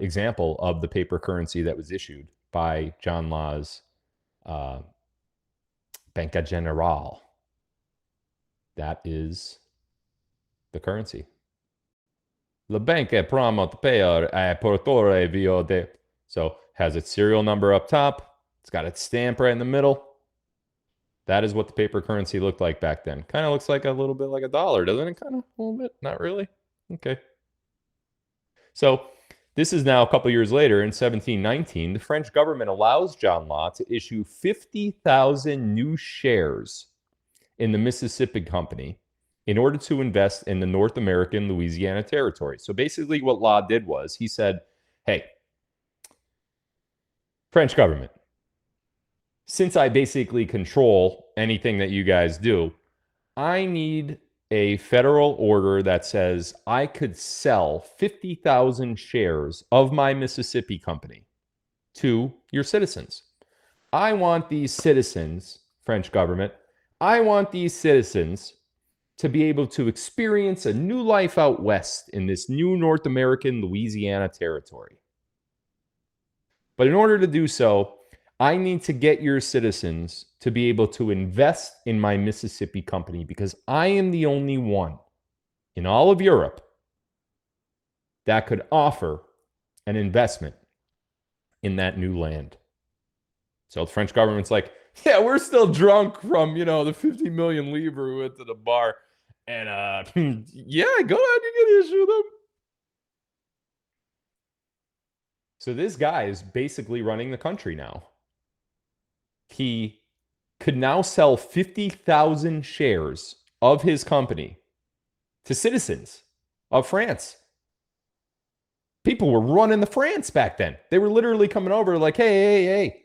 example of the paper currency that was issued by John Law's Banca Generale. That is the currency. La banca promot payer a portore vio de. So has its serial number up top. It's got its stamp right in the middle. That is what the paper currency looked like back then. Kind of looks like a little bit like a dollar, doesn't it? Kind of a little bit. Not really. Okay. So this is now a couple years later in 1719. The French government allows John Law to issue 50,000 new shares in the Mississippi Company in order to invest in the North American Louisiana Territory. So basically what Law did was he said, hey, French government, since I basically control anything that you guys do, I need a federal order that says I could sell 50,000 shares of my Mississippi Company to your citizens. I want these citizens, French government, I want these citizens to be able to experience a new life out west in this new North American Louisiana territory. But in order to do so, I need to get your citizens to be able to invest in my Mississippi Company because I am the only one in all of Europe that could offer an investment in that new land. So the French government's like, yeah, we're still drunk from, the 50 million livres we went to the bar. And yeah, go ahead, you can issue them. So this guy is basically running the country now. He could now sell 50,000 shares of his company to citizens of France. People were running the France back then. They were literally coming over like, hey,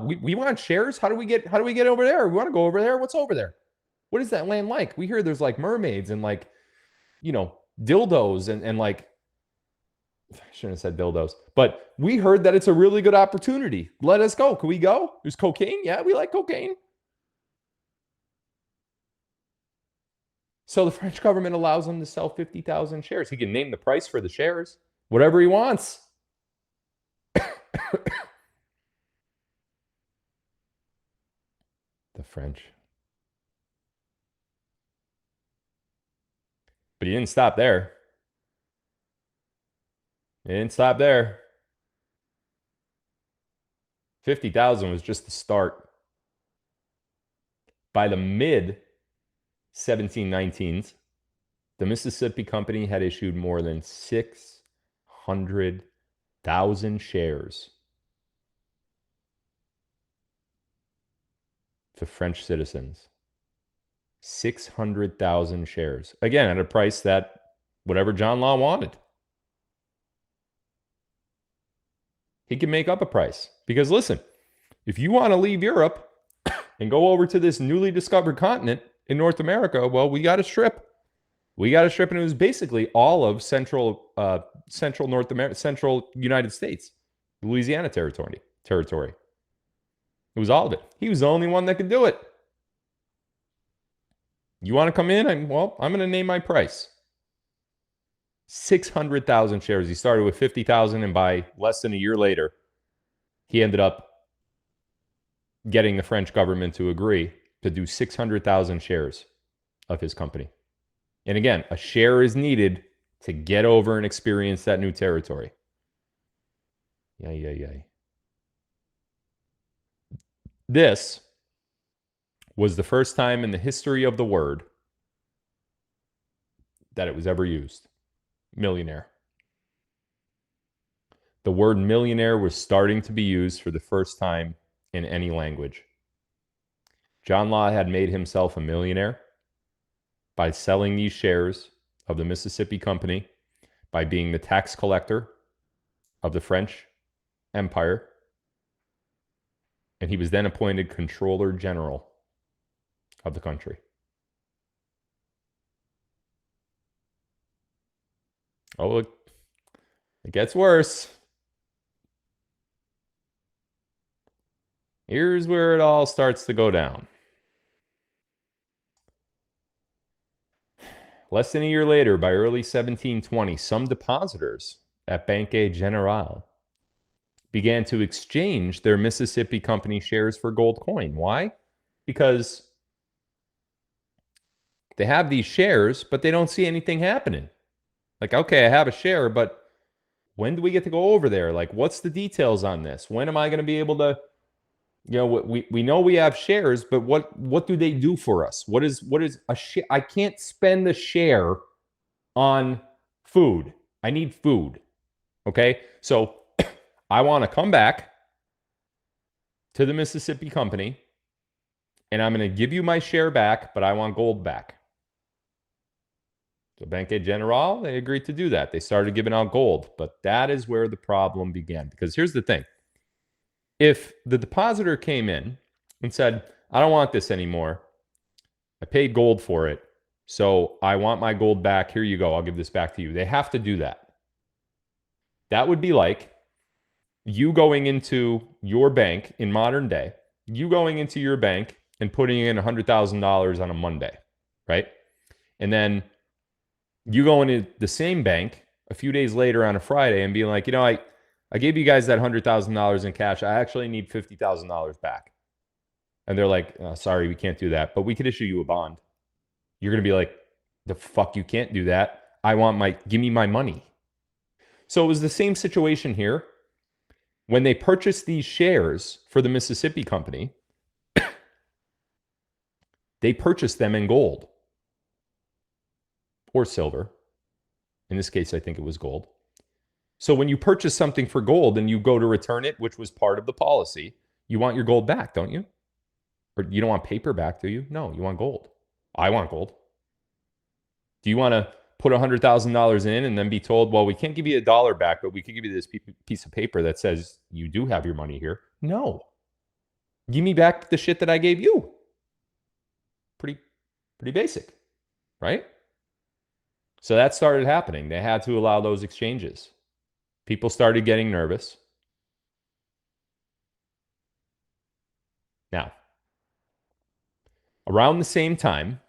We want shares. How do we get over there? We want to go over there. What's over there? What is that land like? We hear there's like mermaids and like, dildos and like, I shouldn't have said dildos, but we heard that it's a really good opportunity. Let us go. Can we go? There's cocaine. Yeah, we like cocaine. So the French government allows him to sell 50,000 shares. He can name the price for the shares, whatever he wants. The French. But he didn't stop there. He didn't stop there. 50,000 was just the start. By the mid 1719s, the Mississippi Company had issued more than 600,000 shares to French citizens. 600,000 shares. Again, at a price that whatever John Law wanted. He can make up a price. Because listen, if you want to leave Europe and go over to this newly discovered continent in North America, well, we got a strip. We got a strip, and it was basically all of central North America, central United States, Louisiana territory. It was all of it. He was the only one that could do it. You want to come in? I'm going to name my price. 600,000 shares. He started with 50,000, and by less than a year later, he ended up getting the French government to agree to do 600,000 shares of his company. And again, a share is needed to get over and experience that new territory. Yeah. This was the first time in the history of the word that it was ever used. Millionaire. The word millionaire was starting to be used for the first time in any language. John Law had made himself a millionaire by selling these shares of the Mississippi Company, by being the tax collector of the French Empire, and he was then appointed Controller General of the country. Oh, look, it gets worse. Here's where it all starts to go down. Less than a year later, by early 1720, some depositors at Banque Generale began to exchange their Mississippi Company shares for gold coin. Why? Because they have these shares, but they don't see anything happening. Like, okay, I have a share, but when do we get to go over there? Like, what's the details on this? When am I going to be able to, we know we have shares, but what do they do for us? What is a share? I can't spend the share on food. I need food. Okay? So I want to come back to the Mississippi Company, and I'm going to give you my share back, but I want gold back. So Banque Generale, they agreed to do that. They started giving out gold, but that is where the problem began. Because here's the thing. If the depositor came in and said, I don't want this anymore. I paid gold for it, so I want my gold back. Here you go. I'll give this back to you. They have to do that. That would be like you going into your bank in modern day, you going into your bank and putting in $100,000 on a Monday, right? And then you go into the same bank a few days later on a Friday and being like, I gave you guys that $100,000 in cash. I actually need $50,000 back. And they're like, oh, sorry, we can't do that, but we could issue you a bond. You're going to be like, the fuck, you can't do that. Give me my money. So it was the same situation here. When they purchased these shares for the Mississippi Company, they purchased them in gold or silver. In this case, I think it was gold. So when you purchase something for gold and you go to return it, which was part of the policy, you want your gold back, don't you? Or you don't want paper back, do you? No, you want gold. I want gold. Do you want to put $100,000 in and then be told, well, we can't give you $1 back, but we can give you this piece of paper that says you do have your money here? No. Give me back the shit that I gave you. Pretty basic, right? So that started happening. They had to allow those exchanges. People started getting nervous. Now, around the same time,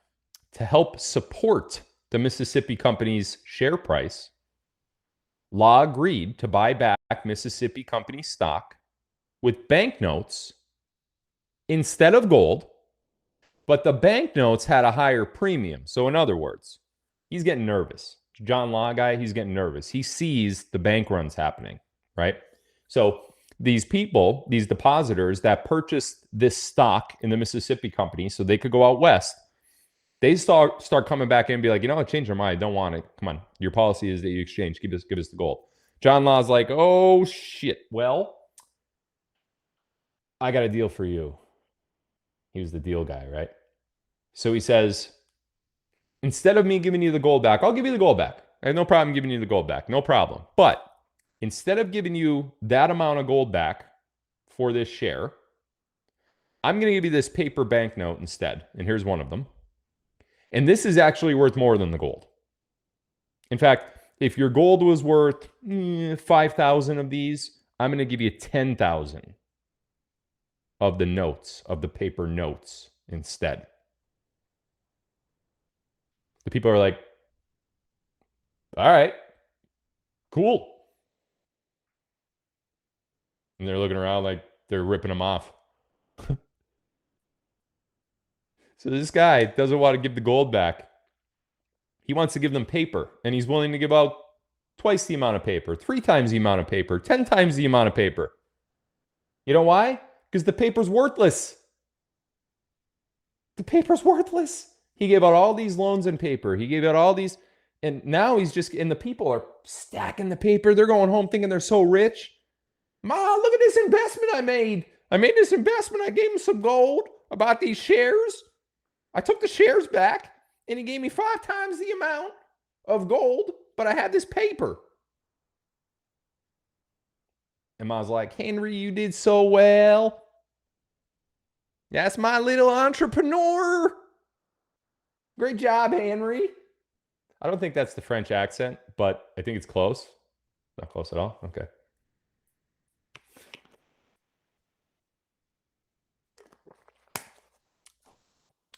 to help support the Mississippi Company's share price, Law agreed to buy back Mississippi Company stock with banknotes instead of gold, but the banknotes had a higher premium. So in other words, he's getting nervous. John Law guy, he's getting nervous. He sees the bank runs happening, right? So these people, these depositors that purchased this stock in the Mississippi Company so they could go out west, they start coming back in and be like, you know what, change your mind. I don't want it. Come on. Your policy is that you exchange. Give us the gold. John Law's like, oh, shit. Well, I got a deal for you. He was the deal guy, right? So he says, instead of me giving you the gold back, I'll give you the gold back. I have no problem giving you the gold back. No problem. But instead of giving you that amount of gold back for this share, I'm going to give you this paper banknote instead. And here's one of them. And this is actually worth more than the gold. In fact, if your gold was worth 5,000 of these, I'm going to give you 10,000 of the notes, of the paper notes instead. The people are like, all right, cool. And they're looking around like they're ripping them off. So this guy doesn't want to give the gold back. He wants to give them paper, and he's willing to give out twice the amount of paper, 3 times the amount of paper, 10 times the amount of paper. You know why? Because the paper's worthless. The paper's worthless. He gave out all these loans in paper. He gave out all these, and now he's just, and the people are stacking the paper. They're going home thinking they're so rich. Ma, look at this investment I made. I made this investment. I gave him some gold. I bought these shares. I took the shares back, and he gave me 5 times the amount of gold, but I had this paper. And I was like, Henry, you did so well. That's my little entrepreneur. Great job, Henry. I don't think that's the French accent, but I think it's close. Not close at all? Okay.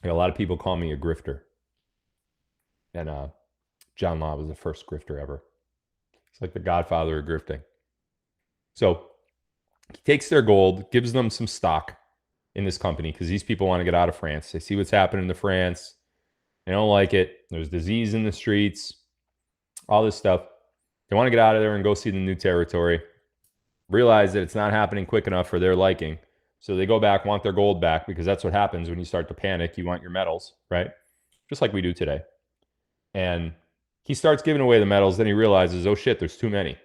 A lot of people call me a grifter. And John Law was the first grifter ever. It's like the godfather of grifting. So he takes their gold, gives them some stock in this company because these people want to get out of France. They see what's happening to France. They don't like it. There's disease in the streets, all this stuff. They want to get out of there and go see the new territory. Realize that it's not happening quick enough for their liking. So they go back, want their gold back, because that's what happens when you start to panic. You want your metals, right? Just like we do today. And he starts giving away the metals. Then he realizes, oh shit, there's too many.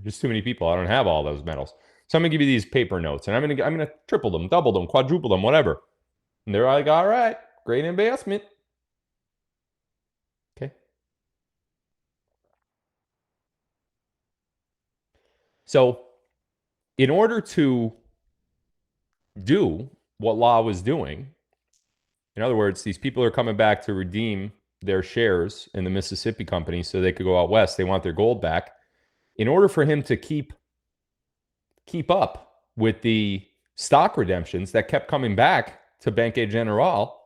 There's too many people. I don't have all those metals. So I'm gonna give you these paper notes, and I'm gonna triple them, double them, quadruple them, whatever. And they're like, all right, great investment. Okay. So in order to do what Law was doing, in other words, these people are coming back to redeem their shares in the Mississippi Company so they could go out west. They want their gold back. In order for him to keep up with the stock redemptions that kept coming back to Banque Generale,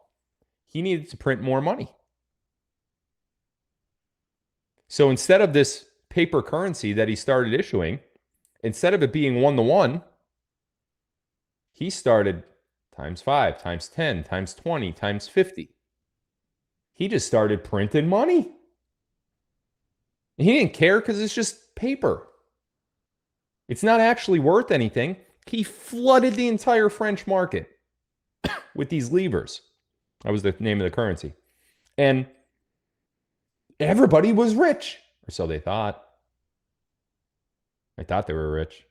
he needed to print more money. So instead of this paper currency that he started issuing, instead of it being 1-to-1, he started times 5, times 10, times 20, times 50. He just started printing money. He didn't care because it's just paper. It's not actually worth anything. He flooded the entire French market with these levers. That was the name of the currency. And everybody was rich, or so they thought. I thought they were rich.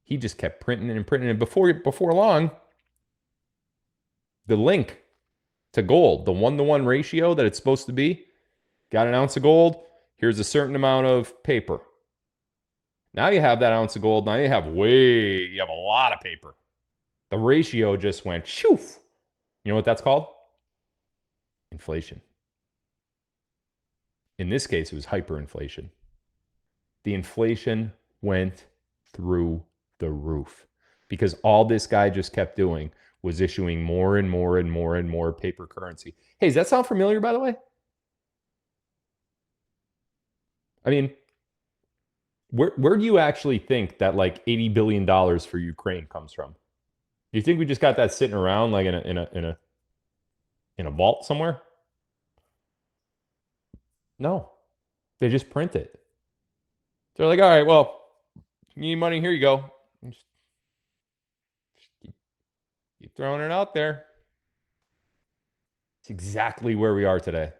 He just kept printing and printing. And before long, the link to gold, the 1-to-1 ratio that it's supposed to be, got an ounce of gold, here's a certain amount of paper. Now you have that ounce of gold. Now you have a lot of paper. The ratio just went shoof. You know what that's called? Inflation. In this case, it was hyperinflation. The inflation went through the roof because all this guy just kept doing was issuing more and more and more and more paper currency. Hey, does that sound familiar, by the way? I mean, where do you actually think that like $80 billion for Ukraine comes from? Do you think we just got that sitting around like in a vault somewhere? No, they just print it. They're like, all right, well, you need money, here you go. Just keep throwing it out there. It's exactly where we are today.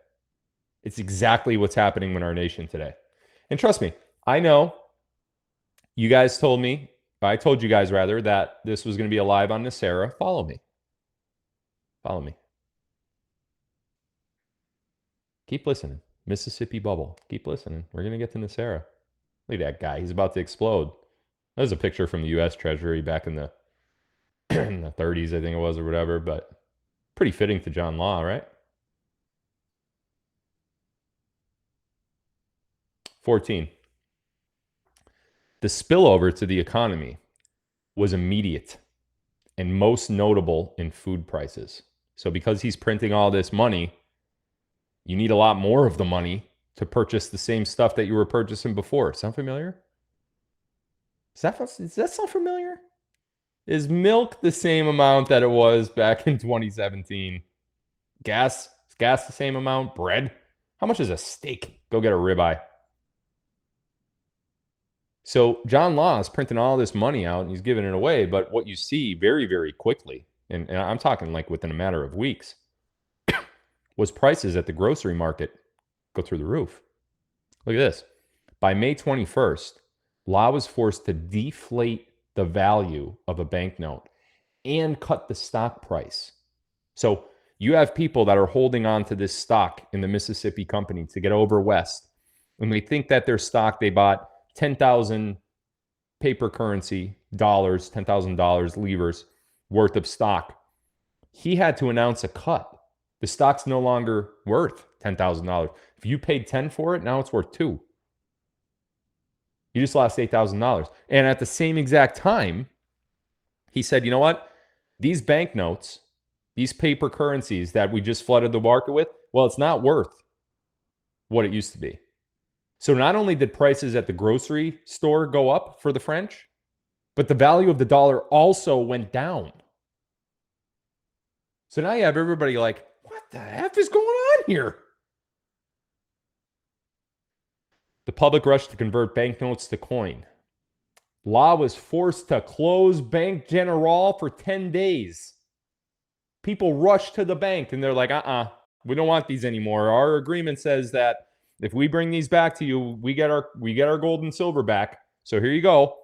It's exactly what's happening in our nation today. And trust me, I know you guys told me, I told you guys rather, that this was going to be a live on NESARA. Follow me. Follow me. Keep listening. Mississippi bubble. Keep listening. We're going to get to NESARA. Look at that guy. He's about to explode. There's a picture from the U.S. Treasury back in the, in the 30s, I think it was, or whatever, but pretty fitting to John Law, right? 14. The spillover to the economy was immediate and most notable in food prices. So because he's printing all this money, you need a lot more of the money to purchase the same stuff that you were purchasing before. Sound familiar? Does that sound familiar? Is milk the same amount that it was back in 2017? Gas? Is gas the same amount? Bread? How much is a steak? Go get a ribeye. So John Law is printing all this money out and he's giving it away. But what you see very, very quickly, and I'm talking like within a matter of weeks, was prices at the grocery market go through the roof. Look at this. By May 21st, Law was forced to deflate the value of a banknote and cut the stock price. So you have people that are holding on to this stock in the Mississippi company to get over west, and they think that their stock, they bought 10,000 paper currency dollars, $10,000 levers worth of stock. He had to announce a cut. The stock's no longer worth $10,000. If you paid 10 for it, now it's worth 2. You just lost $8,000. And at the same exact time, he said, you know what? These banknotes, these paper currencies that we just flooded the market with, well, it's not worth what it used to be. So not only did prices at the grocery store go up for the French, but the value of the dollar also went down. So now you have everybody like, what the F is going on here? The public rushed to convert banknotes to coin. Law was forced to close Bank General for 10 days. People rushed to the bank and they're like, we don't want these anymore. Our agreement says that if we bring these back to you, we get our gold and silver back. So here you go.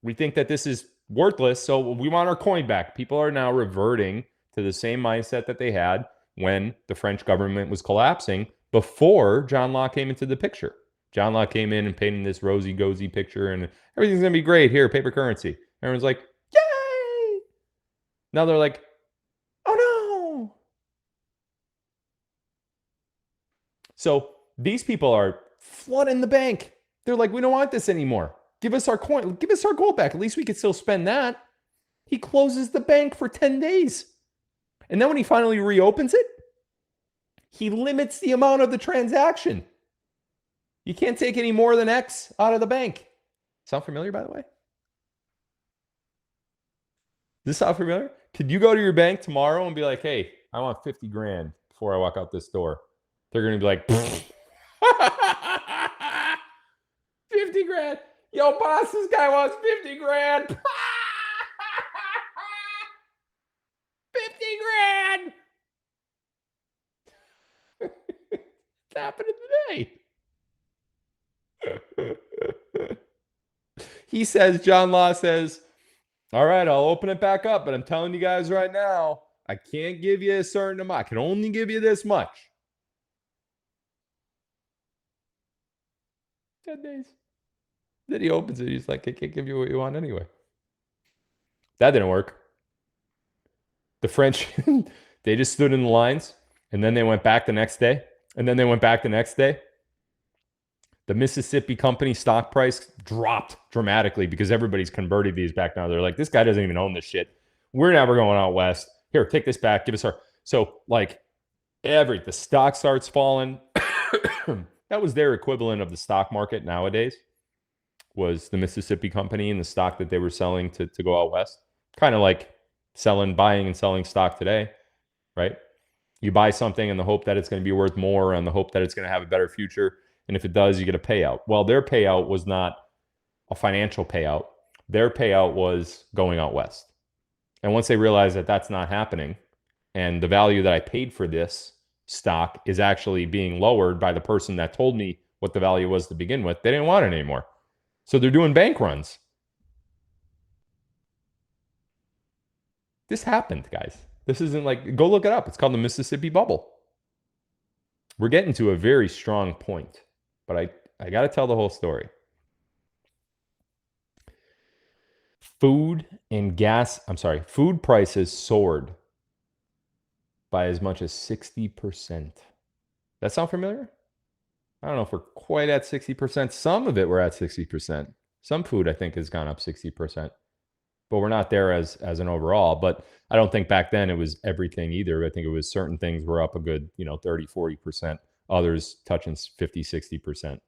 We think that this is worthless, so we want our coin back. People are now reverting to the same mindset that they had when the French government was collapsing before John Law came into the picture. John Law came in and painted this rosy-gozy picture and everything's going to be great. Here, paper currency. Everyone's like, yay! Now they're like, oh no! So these people are flooding the bank. They're like, we don't want this anymore. Give us our coin. Give us our gold back. At least we could still spend that. He closes the bank for 10 days. And then when he finally reopens it, he limits the amount of the transaction. You can't take any more than X out of the bank. Sound familiar, by the way? Does this sound familiar? Could you go to your bank tomorrow and be like, hey, I want 50 grand before I walk out this door? They're going to be like, 50 grand. Yo, boss, this guy wants 50 grand. 50 grand. It's happening today. He says, John Law says, all right, I'll open it back up, but I'm telling you guys right now, I can't give you a certain amount. I can only give you this much. 10 days. Then he opens it. He's like, I can't give you what you want anyway. That didn't work. The French, they just stood in the lines, and then they went back the next day, and then they went back the next day. The Mississippi Company stock price dropped dramatically because everybody's converted these back now. They're like, this guy doesn't even own this shit. We're never going out west. Here, take this back. Give us our. So, like, the stock starts falling. That was their equivalent of the stock market nowadays, was the Mississippi Company and the stock that they were selling to go out west. Kind of like buying and selling stock today, right? You buy something in the hope that it's going to be worth more, and the hope that it's going to have a better future. And if it does, you get a payout. Well, their payout was not a financial payout. Their payout was going out west. And once they realized that that's not happening, and the value that I paid for this stock is actually being lowered by the person that told me what the value was to begin with, they didn't want it anymore. So they're doing bank runs. This happened, guys. This isn't like, go look it up. It's called the Mississippi Bubble. We're getting to a very strong point, but I got to tell the whole story. Food prices soared by as much as 60%. That sound familiar? I don't know if we're quite at 60%. Some of it we're at 60%. Some food, I think, has gone up 60%. But we're not there as an overall. But I don't think back then it was everything either. I think it was certain things were up a good, 30, 40%. Others touching 50, 60%. So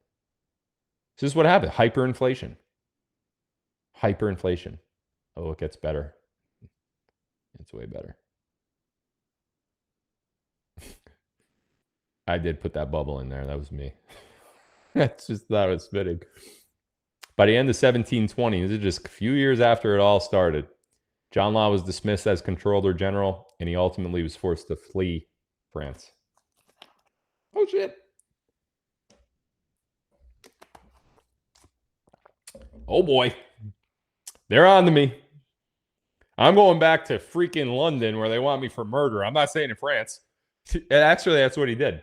this is what happened. Hyperinflation. Oh, it gets better. It's way better. I did put that bubble in there. That was me. That's just thought it was fitting. By the end of 1720, this is just a few years after it all started, John Law was dismissed as Controller General, and he ultimately was forced to flee France. Oh, shit. Oh, boy. They're on to me. I'm going back to freaking London where they want me for murder. I'm not saying in France. Actually, that's what he did.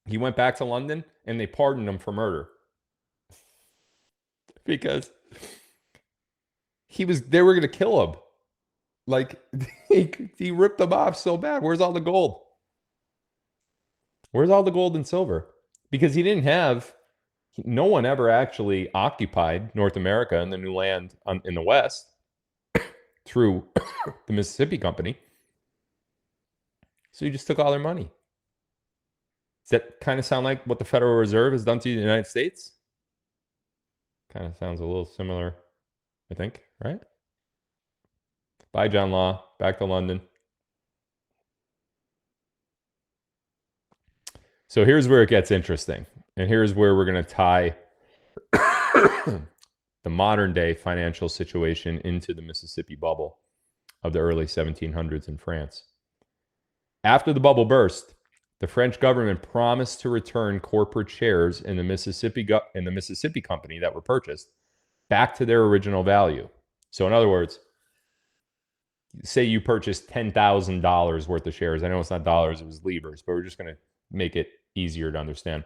He went back to London, and they pardoned him for murder. Because they were going to kill him. Like, he ripped them off so bad. Where's all the gold? Where's all the gold and silver? Because no one ever actually occupied North America and the new land in the West through the Mississippi Company. So he just took all their money. Does that kind of sound like what the Federal Reserve has done to the United States? Kind of sounds a little similar, I think, right? Bye, John Law. Back to London. So here's where it gets interesting. And here's where we're going to tie the modern day financial situation into the Mississippi bubble of the early 1700s in France. After the bubble burst, the French government promised to return corporate shares in the Mississippi Company that were purchased back to their original value. So in other words, say you purchased $10,000 worth of shares. I know it's not dollars, it was livres, but we're just going to make it easier to understand.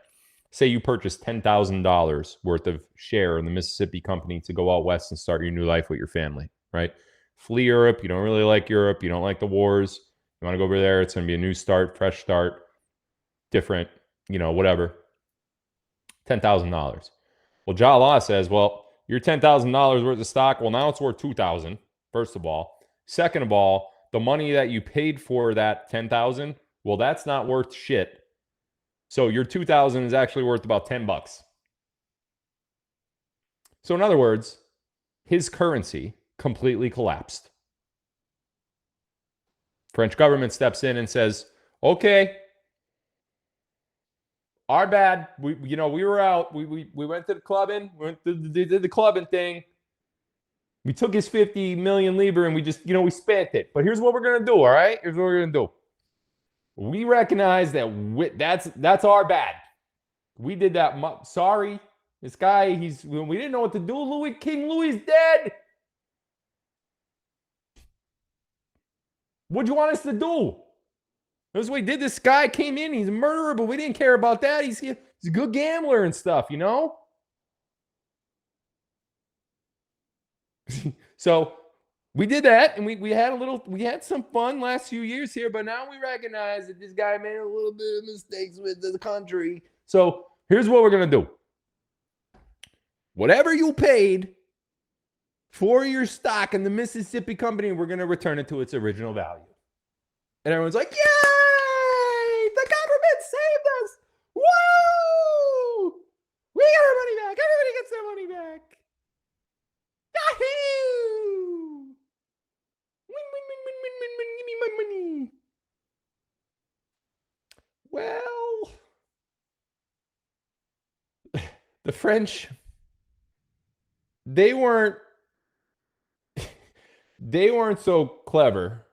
Say you purchased $10,000 worth of share in the Mississippi Company to go out west and start your new life with your family, right? Flee Europe. You don't really like Europe. You don't like the wars. You want to go over there. It's going to be a new start, fresh start, different, whatever. $10,000. Well, John Law says, well, your $10,000 worth of stock, well, now it's worth $2,000, first of all. Second of all, the money that you paid for that $10,000, well, that's not worth shit. So your $2,000 is actually worth about $10. So in other words, his currency completely collapsed. French government steps in and says, okay, our bad. We were out. We went to the clubbing. We did the clubbing thing. We took his 50 million livre and we just, we spent it. But here's what we're going to do, all right? Here's what we're going to do. We recognize that that's our bad. We did that. Sorry. This guy, we didn't know what to do. King Louis dead. What'd you want us to do? That's what we did. This guy came in. He's a murderer, but we didn't care about that. He's a good gambler and stuff, So We did that, and we had some fun last few years here, but now we recognize that this guy made a little bit of mistakes with the country. So here's what we're gonna do. Whatever you paid for your stock in the Mississippi Company, we're gonna return it to its original value. And everyone's like, yay! The government saved us! Woo! We got our money back! Everybody gets their money back! Yahoo! Win, win, win, win, win, win, win, give me my money. Well, the French, they weren't so clever.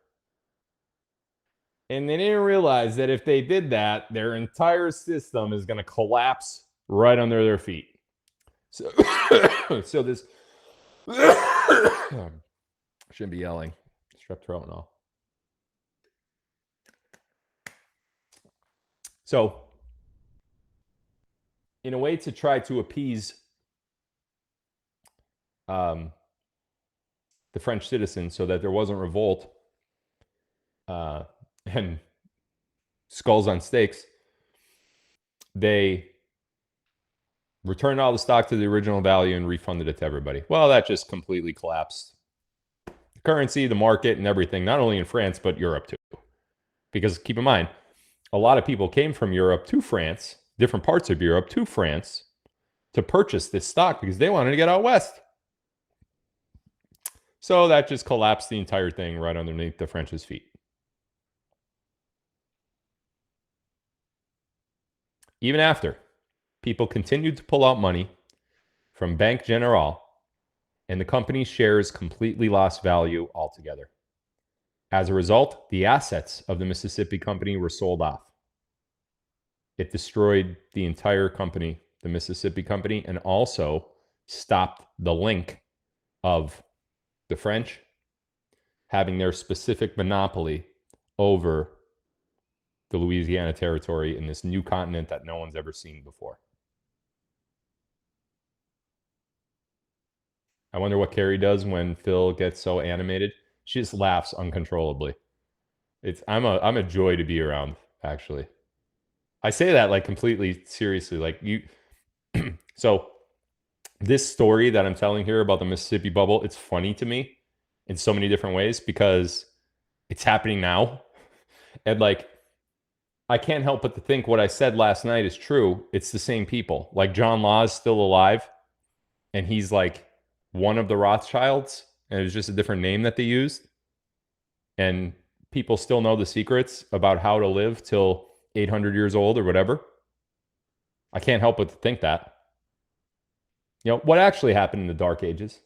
And they didn't realize that if they did that, their entire system is going to collapse right under their feet. So, so this shouldn't be yelling. Strep throat and all. So, in a way to try to appease the French citizens so that there wasn't revolt and skulls on stakes, they returned all the stock to the original value and refunded it to everybody. Well, that just completely collapsed the currency, the market, and everything, not only in France, but Europe too. Because keep in mind, a lot of people came from Europe to France, different parts of Europe to France, to purchase this stock because they wanted to get out west. So that just collapsed the entire thing right underneath the French's feet. Even after, people continued to pull out money from Banque Generale, and the company's shares completely lost value altogether. As a result, the assets of the Mississippi Company were sold off. It destroyed the entire company, the Mississippi Company, and also stopped the link of the French having their specific monopoly over the Louisiana Territory in this new continent that no one's ever seen before. I wonder what Carrie does when Phil gets so animated. She just laughs uncontrollably. I'm a joy to be around, actually. I say that like completely seriously. Like you so this story that I'm telling here about the Mississippi bubble, it's funny to me in so many different ways because it's happening now. And like I can't help but to think what I said last night is true. It's the same people. Like John Law is still alive, and he's like one of the Rothschilds, and it was just a different name that they used. And people still know the secrets about how to live till 800 years old or whatever. I can't help but to think that. You know, what actually happened in the Dark Ages?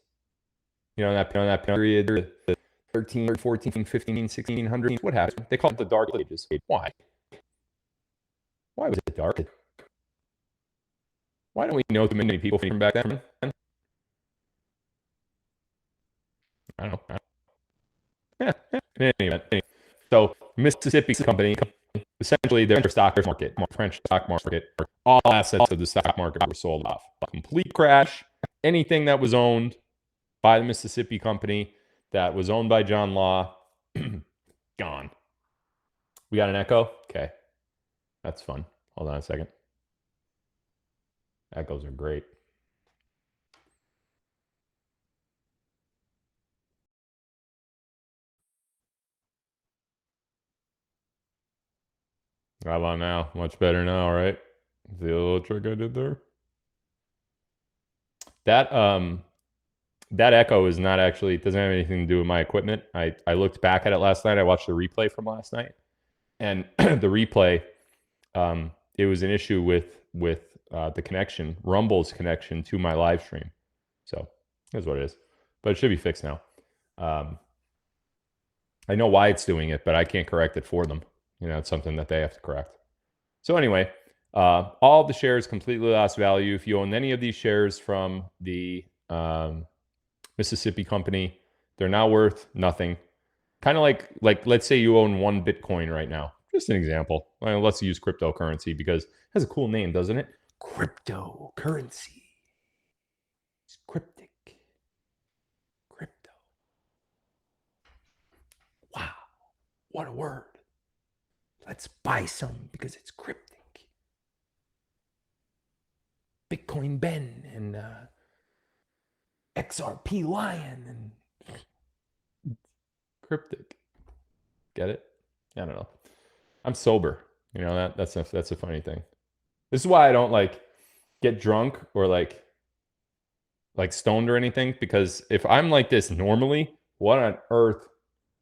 You know, that period, the 13, 14, 15, 1600s, what happened? They called it the Dark Ages. Why? Why was it dark? Why don't we know too many people from back then? I don't know. Anyway, so Mississippi Company, essentially their stock market, French stock market, all assets of the stock market were sold off. Complete crash. Anything that was owned by the Mississippi Company, that was owned by John Law, gone. We got an echo? Okay. That's fun. Hold on a second. Echoes are great. How about now? Much better now, right? See the little trick I did there? That echo is not actually, it doesn't have anything to do with my equipment. I looked back at it last night. I watched the replay from last night. And the replay, it was an issue with the connection, Rumble's connection to my live stream. So that's what it is. But it should be fixed now. I know why it's doing it, but I can't correct it for them. You know, it's something that they have to correct. So anyway, all the shares completely lost value. If you own any of these shares from the Mississippi Company, they're now worth nothing. Kind of like let's say you own one Bitcoin right now. Just an example. Well, let's use cryptocurrency because it has a cool name, doesn't it? Cryptocurrency. It's cryptic. Crypto. What a word. Let's buy some because it's cryptic. Bitcoin Ben and XRP Lion and cryptic. Get it? I don't know. I'm sober. You know, that's a funny thing. This is why I don't like get drunk or like stoned or anything, because if I'm like this normally, what on earth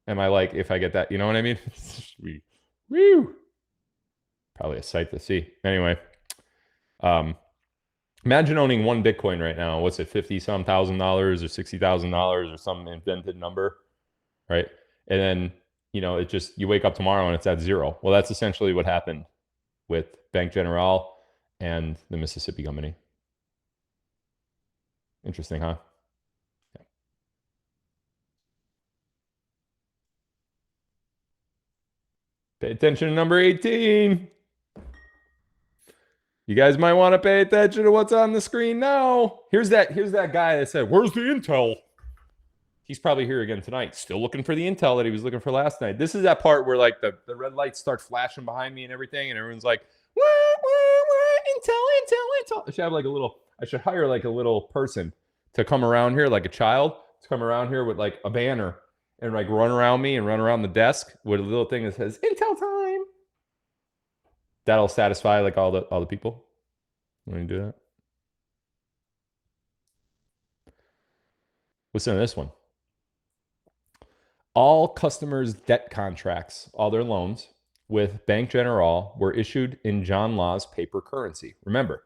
am I like if I get that? You know what I mean? Woo! Probably a sight to see. Anyway, imagine owning one Bitcoin right now. What's it, 50 some $1,000 or $60,000 or some invented number, right? And then, you know, it just, you wake up tomorrow and it's at zero. Well, that's essentially what happened with Bank General and the Mississippi Company. Interesting, huh? Yeah. Pay attention to number 18. You guys might want to pay attention to what's on the screen now. Here's that guy that said, "Where's the intel?" He's probably here again tonight, still looking for the intel that he was looking for last night. This is that part where like the red lights start flashing behind me and everything, and everyone's like, "Wah, wah, wah, intel." I should hire like a little person to come around here, like a child, to come around here with like a banner and like run around me and run around the desk with a little thing that says "Intel time." That'll satisfy like all the people. Let me do that. Listen to this one. All customers' debt contracts, all their loans with Bank General were issued in John Law's paper currency. Remember,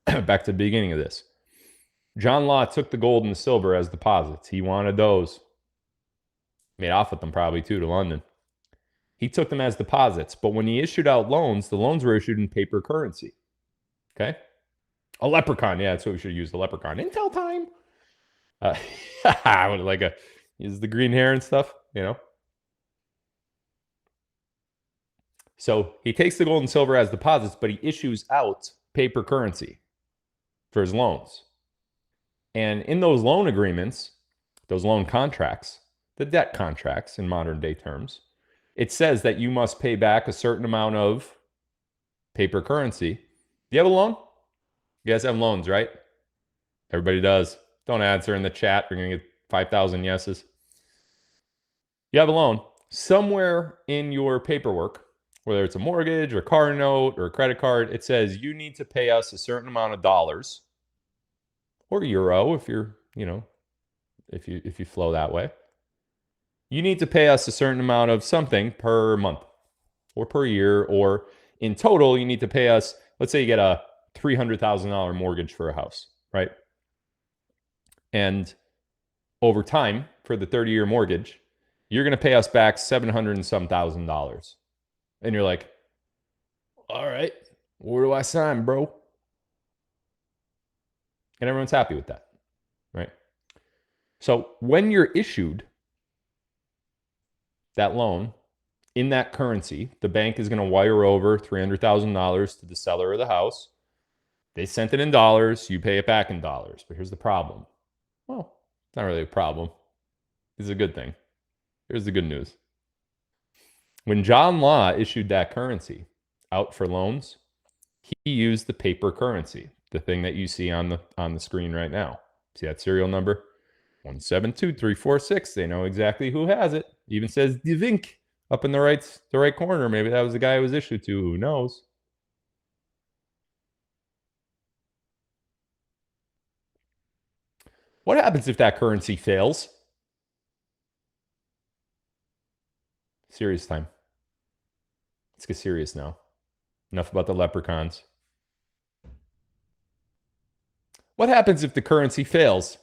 back to the beginning of this. John Law took the gold and the silver as deposits. He wanted those. Made off with them probably too to London. He took them as deposits, but when he issued out loans, the loans were issued in paper currency. Okay? A leprechaun. Yeah, that's what we should use. The leprechaun. Intel time. Like use the green hair and stuff, you know? So he takes the gold and silver as deposits, but he issues out paper currency for his loans. And in those loan agreements, those loan contracts, the debt contracts in modern day terms, it says that you must pay back a certain amount of paper currency. Do you have a loan? You guys have loans, right? Everybody does. Don't answer in the chat. You're going to get 5,000 yeses. You have a loan. Somewhere in your paperwork, whether it's a mortgage or a car note or a credit card, it says you need to pay us a certain amount of dollars or euro if you're, you know, if you flow that way. You need to pay us a certain amount of something per month or per year, or in total, you need to pay us, let's say you get a $300,000 mortgage for a house, right? And over time, for the 30-year mortgage, you're going to pay us back $700 and some thousand. And you're like, all right, where do I sign, bro? And everyone's happy with that, right? So when you're issued that loan in that currency, the bank is going to wire over $300,000 to the seller of the house. They sent it in dollars. You pay it back in dollars. But here's the problem. Well, it's not really a problem. This is a good thing. Here's the good news. When John Law issued that currency out for loans, he used the paper currency, the thing that you see on the screen right now. See that serial number? 172346. They know exactly who has it. Even says the Vink up in the right corner. Maybe that was the guy it was issued to. Who knows? What happens if that currency fails? Serious time. Let's get serious now. Enough about the leprechauns. What happens if the currency fails?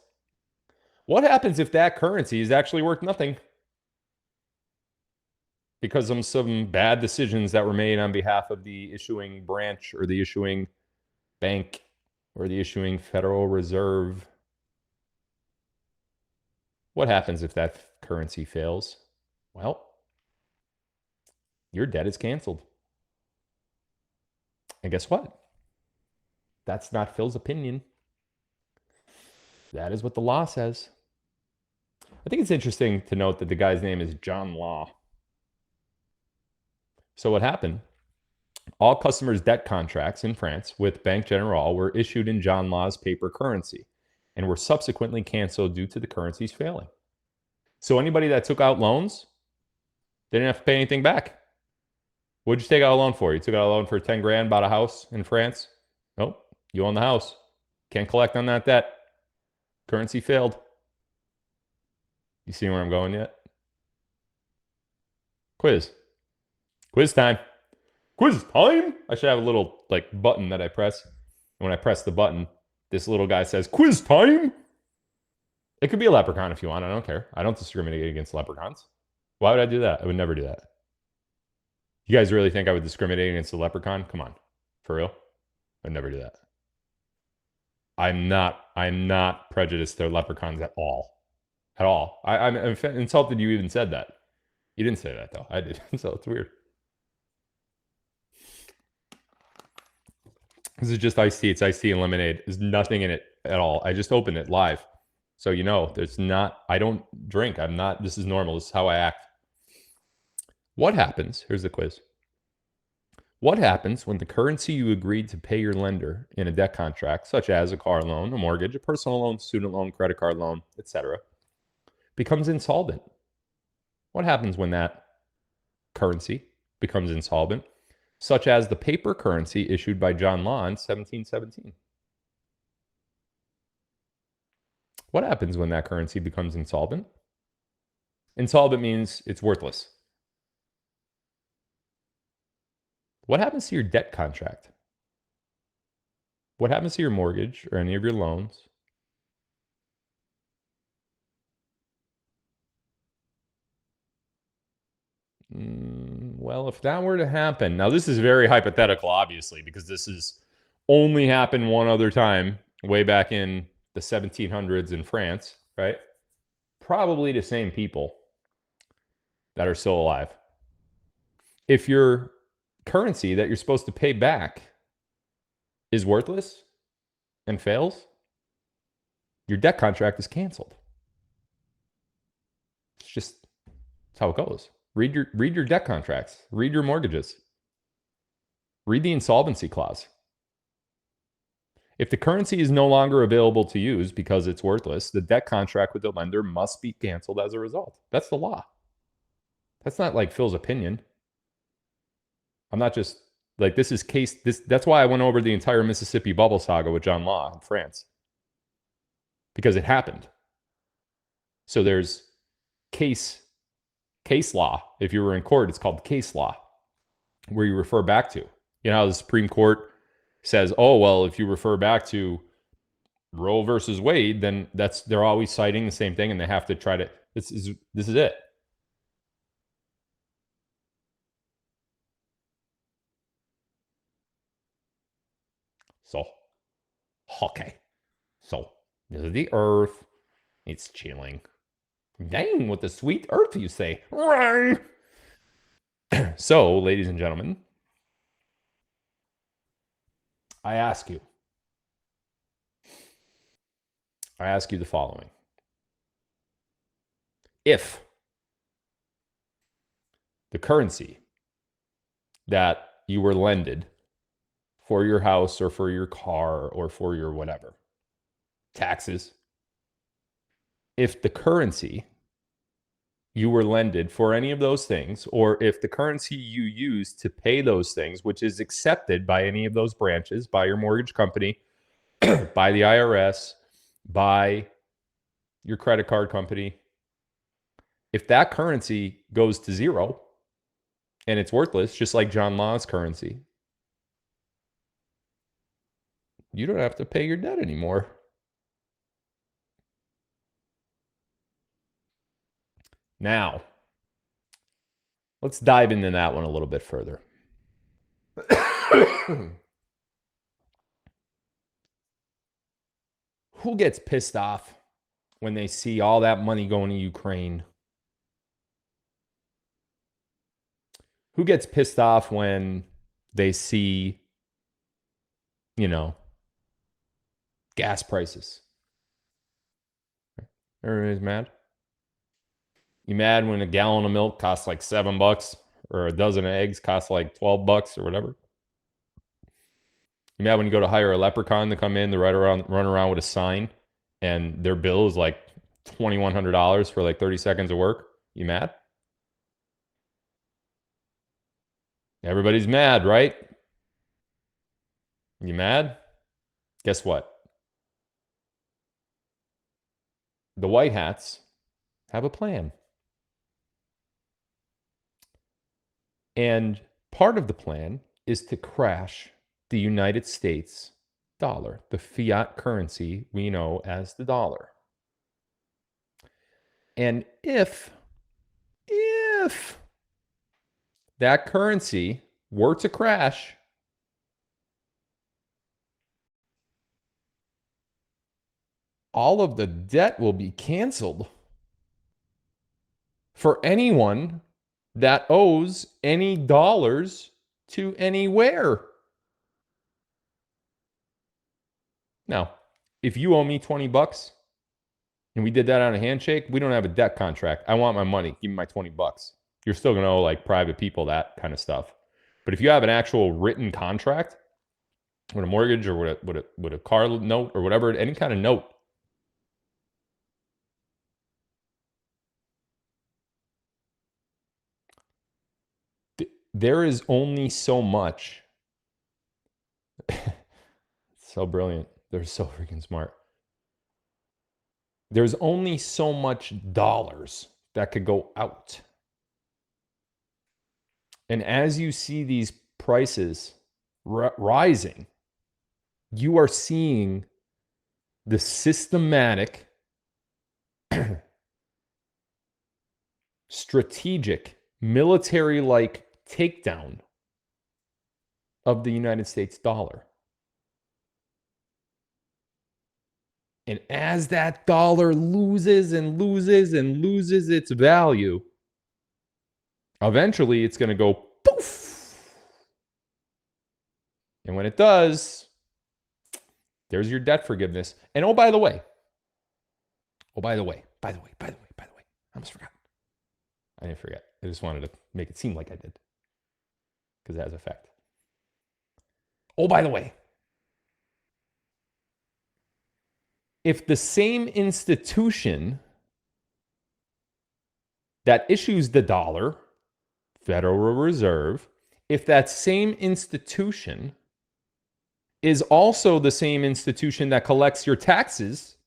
What happens if that currency is actually worth nothing? Because of some bad decisions that were made on behalf of the issuing branch or the issuing bank or the issuing Federal Reserve. What happens if that currency fails? Well, your debt is canceled. And guess what? That's not Phil's opinion. That is what the law says. I think it's interesting to note that the guy's name is John Law. So what happened? All customers' debt contracts in France with Banque Generale were issued in John Law's paper currency and were subsequently canceled due to the currency's failing. So anybody that took out loans, they didn't have to pay anything back. What'd you take out a loan for? You took out a loan for 10 grand, bought a house in France? Nope, you own the house. Can't collect on that debt. Currency failed. You see where I'm going yet? Quiz. Quiz time. Quiz time. I should have a little button that I press. And when I press the button, this little guy says, quiz time. It could be a leprechaun if you want. I don't care. I don't discriminate against leprechauns. Why would I do that? I would never do that. You guys really think I would discriminate against a leprechaun? Come on. For real? I'd never do that. I'm not prejudiced to leprechauns at all. At all. I'm insulted you even said that. You didn't say that, though. I did. So it's weird. This is just iced tea. It's iced tea and lemonade. There's nothing in it at all. I just opened it live. So there's not, I don't drink. This is normal. This is how I act. What happens? Here's the quiz. What happens when the currency you agreed to pay your lender in a debt contract, such as a car loan, a mortgage, a personal loan, student loan, credit card loan, etc., becomes insolvent? What happens when that currency becomes insolvent, such as the paper currency issued by John Law in 1717? What happens when that currency becomes insolvent? Insolvent means it's worthless. What happens to your debt contract? What happens to your mortgage or any of your loans? Well, if that were to happen, now this is very hypothetical, obviously, because this has only happened one other time, way back in the 1700s in France, right? Probably the same people that are still alive. If your currency that you're supposed to pay back is worthless and fails, your debt contract is canceled. It's how it goes. Read your debt contracts. Read your mortgages. Read the insolvency clause. If the currency is no longer available to use because it's worthless, the debt contract with the lender must be canceled as a result. That's the law. That's not like Phil's opinion. I'm not just that's why I went over the entire Mississippi bubble saga with John Law in France. Because it happened. So there's case law. If you were in court, it's called case law, where you refer back to. You know how the Supreme Court says, oh, well, if you refer back to Roe versus Wade, then they're always citing the same thing, and they have to try to, this is it. So, okay. So, this is the earth. It's chilling. Dang, what the sweet earth, you say. So, ladies and gentlemen, I ask you the following. If the currency that you were lended for your house or for your car or for your whatever, taxes, if the currency you were lended for any of those things, or if the currency you use to pay those things, which is accepted by any of those branches, by your mortgage company, by the IRS, by your credit card company, if that currency goes to zero and it's worthless, just like John Law's currency, you don't have to pay your debt anymore. Now, let's dive into that one a little bit further. Who gets pissed off when they see all that money going to Ukraine? Who gets pissed off when they see, gas prices? Everybody's mad. You mad when a gallon of milk costs like $7 or a dozen of eggs costs like $12 or whatever. You mad when you go to hire a leprechaun to come in to run around with a sign, and their bill is like $2,100 for like 30 seconds of work? You mad? Everybody's mad, right? You mad? Guess what? The white hats have a plan. And part of the plan is to crash the United States dollar, the fiat currency we know as the dollar. And if that currency were to crash, all of the debt will be canceled for anyone that owes any dollars to anywhere. Now, if you owe me $20 and we did that on a handshake, we don't have a debt contract. I want my money. Give me my $20. You're still going to owe like private people that kind of stuff. But if you have an actual written contract with a mortgage or with a car note or whatever, any kind of note, there is only so much. So brilliant. They're so freaking smart. There's only so much dollars that could go out. And as you see these prices rising, you are seeing the systematic, strategic, military-like takedown of the United States dollar. And as that dollar loses and loses and loses its value, eventually it's going to go poof. And when it does, there's your debt forgiveness. And oh, by the way, I almost forgot. I didn't forget. I just wanted to make it seem like I did, because it has effect. Oh, by the way, if the same institution that issues the dollar, Federal Reserve, if that same institution is also the same institution that collects your taxes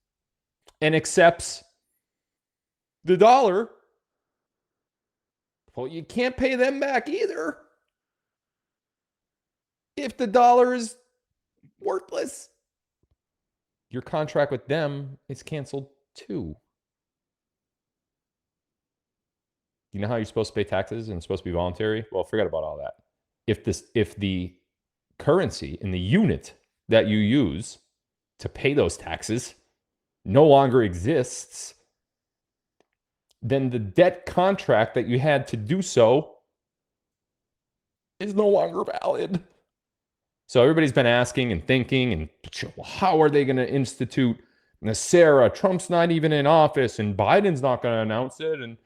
and accepts the dollar, well, you can't pay them back either if the dollar is worthless. Your contract with them is canceled too. You know how you're supposed to pay taxes and it's supposed to be voluntary? Well, forget about all that. If the currency and the unit that you use to pay those taxes no longer exists, then the debt contract that you had to do so is no longer valid. So everybody's been asking and thinking, and well, how are they going to institute NESARA? Trump's not even in office, and Biden's not going to announce it. And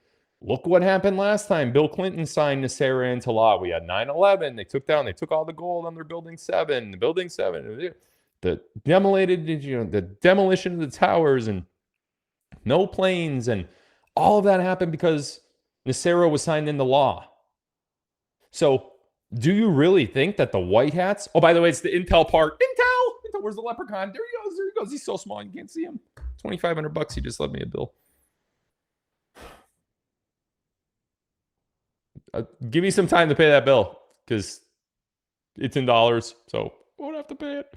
look what happened last time. Bill Clinton signed NESARA into law. We had 9/11. They took all the gold on their Building 7. The Building 7, the demolition of the towers, and no planes, and all of that happened because NESARA was signed into law. So do you really think that the white hats... Oh, by the way, it's the Intel part. Intel! Where's the leprechaun? There he goes. He's so small you can't see him. $2,500. He just left me a bill. Give me some time to pay that bill, because it's in dollars, so I won't have to pay it.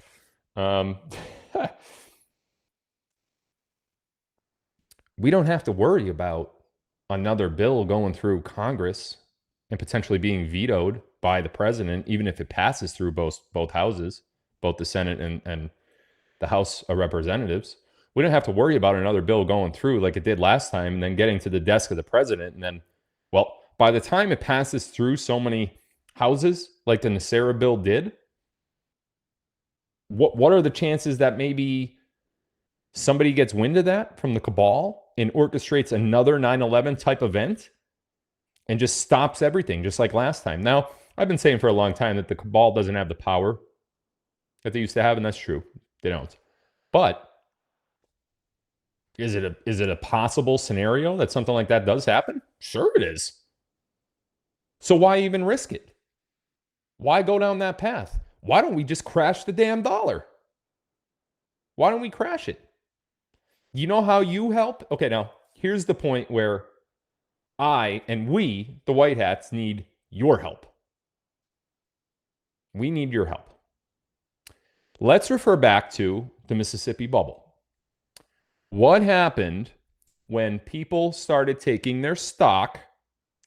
We don't have to worry about another bill going through Congress and potentially being vetoed by the president, even if it passes through both houses, both the Senate and the House of Representatives. We don't have to worry about another bill going through like it did last time and then getting to the desk of the president. And then, well, by the time it passes through so many houses like the NESARA bill did, what are the chances that maybe somebody gets wind of that from the cabal and orchestrates another 9/11 type event and just stops everything, just like last time. Now, I've been saying for a long time that the cabal doesn't have the power that they used to have, and that's true. They don't. But is it a possible scenario that something like that does happen? Sure it is. So why even risk it? Why go down that path? Why don't we just crash the damn dollar? Why don't we crash it? You know how you help? Okay, now here's the point where I and we, the White Hats, need your help. We need your help. Let's refer back to the Mississippi bubble. What happened when people started taking their stock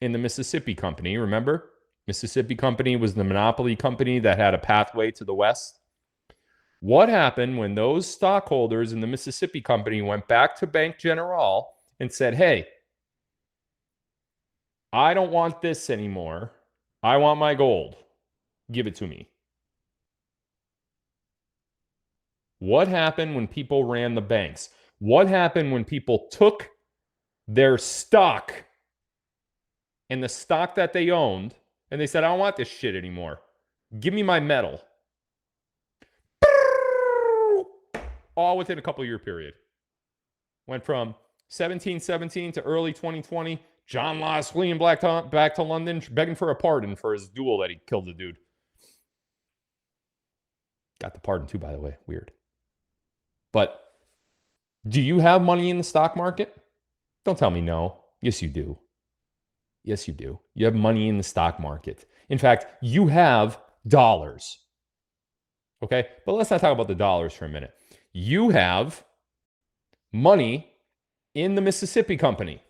in the Mississippi Company? Remember? Mississippi Company was the monopoly company that had a pathway to the West. What happened when those stockholders in the Mississippi Company went back to Bank General and said, hey, I don't want this anymore. I want my gold. Give it to me. What happened when people ran the banks? What happened when people took their stock and the stock that they owned and they said, I don't want this shit anymore. Give me my metal. All within a couple-year period. Went from 1717 to early 2020. John Law's fleeing back to London, begging for a pardon for his duel that he killed the dude. Got the pardon too, by the way. Weird. But do you have money in the stock market? Don't tell me no. Yes, you do. Yes, you do. You have money in the stock market. In fact, you have dollars. Okay? But let's not talk about the dollars for a minute. You have money in the Mississippi Company.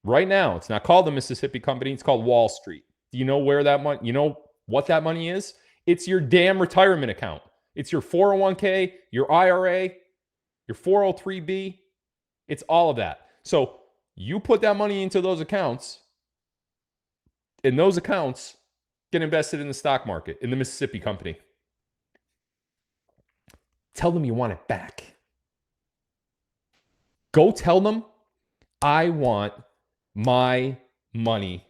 Right now, it's not called the Mississippi Company. It's called Wall Street. Do you know where that money, you know what that money is? It's your damn retirement account. It's your 401k, your IRA, your 403b. It's all of that. So you put that money into those accounts, and those accounts get invested in the stock market, in the Mississippi Company. Tell them you want it back. Go tell them, I want my money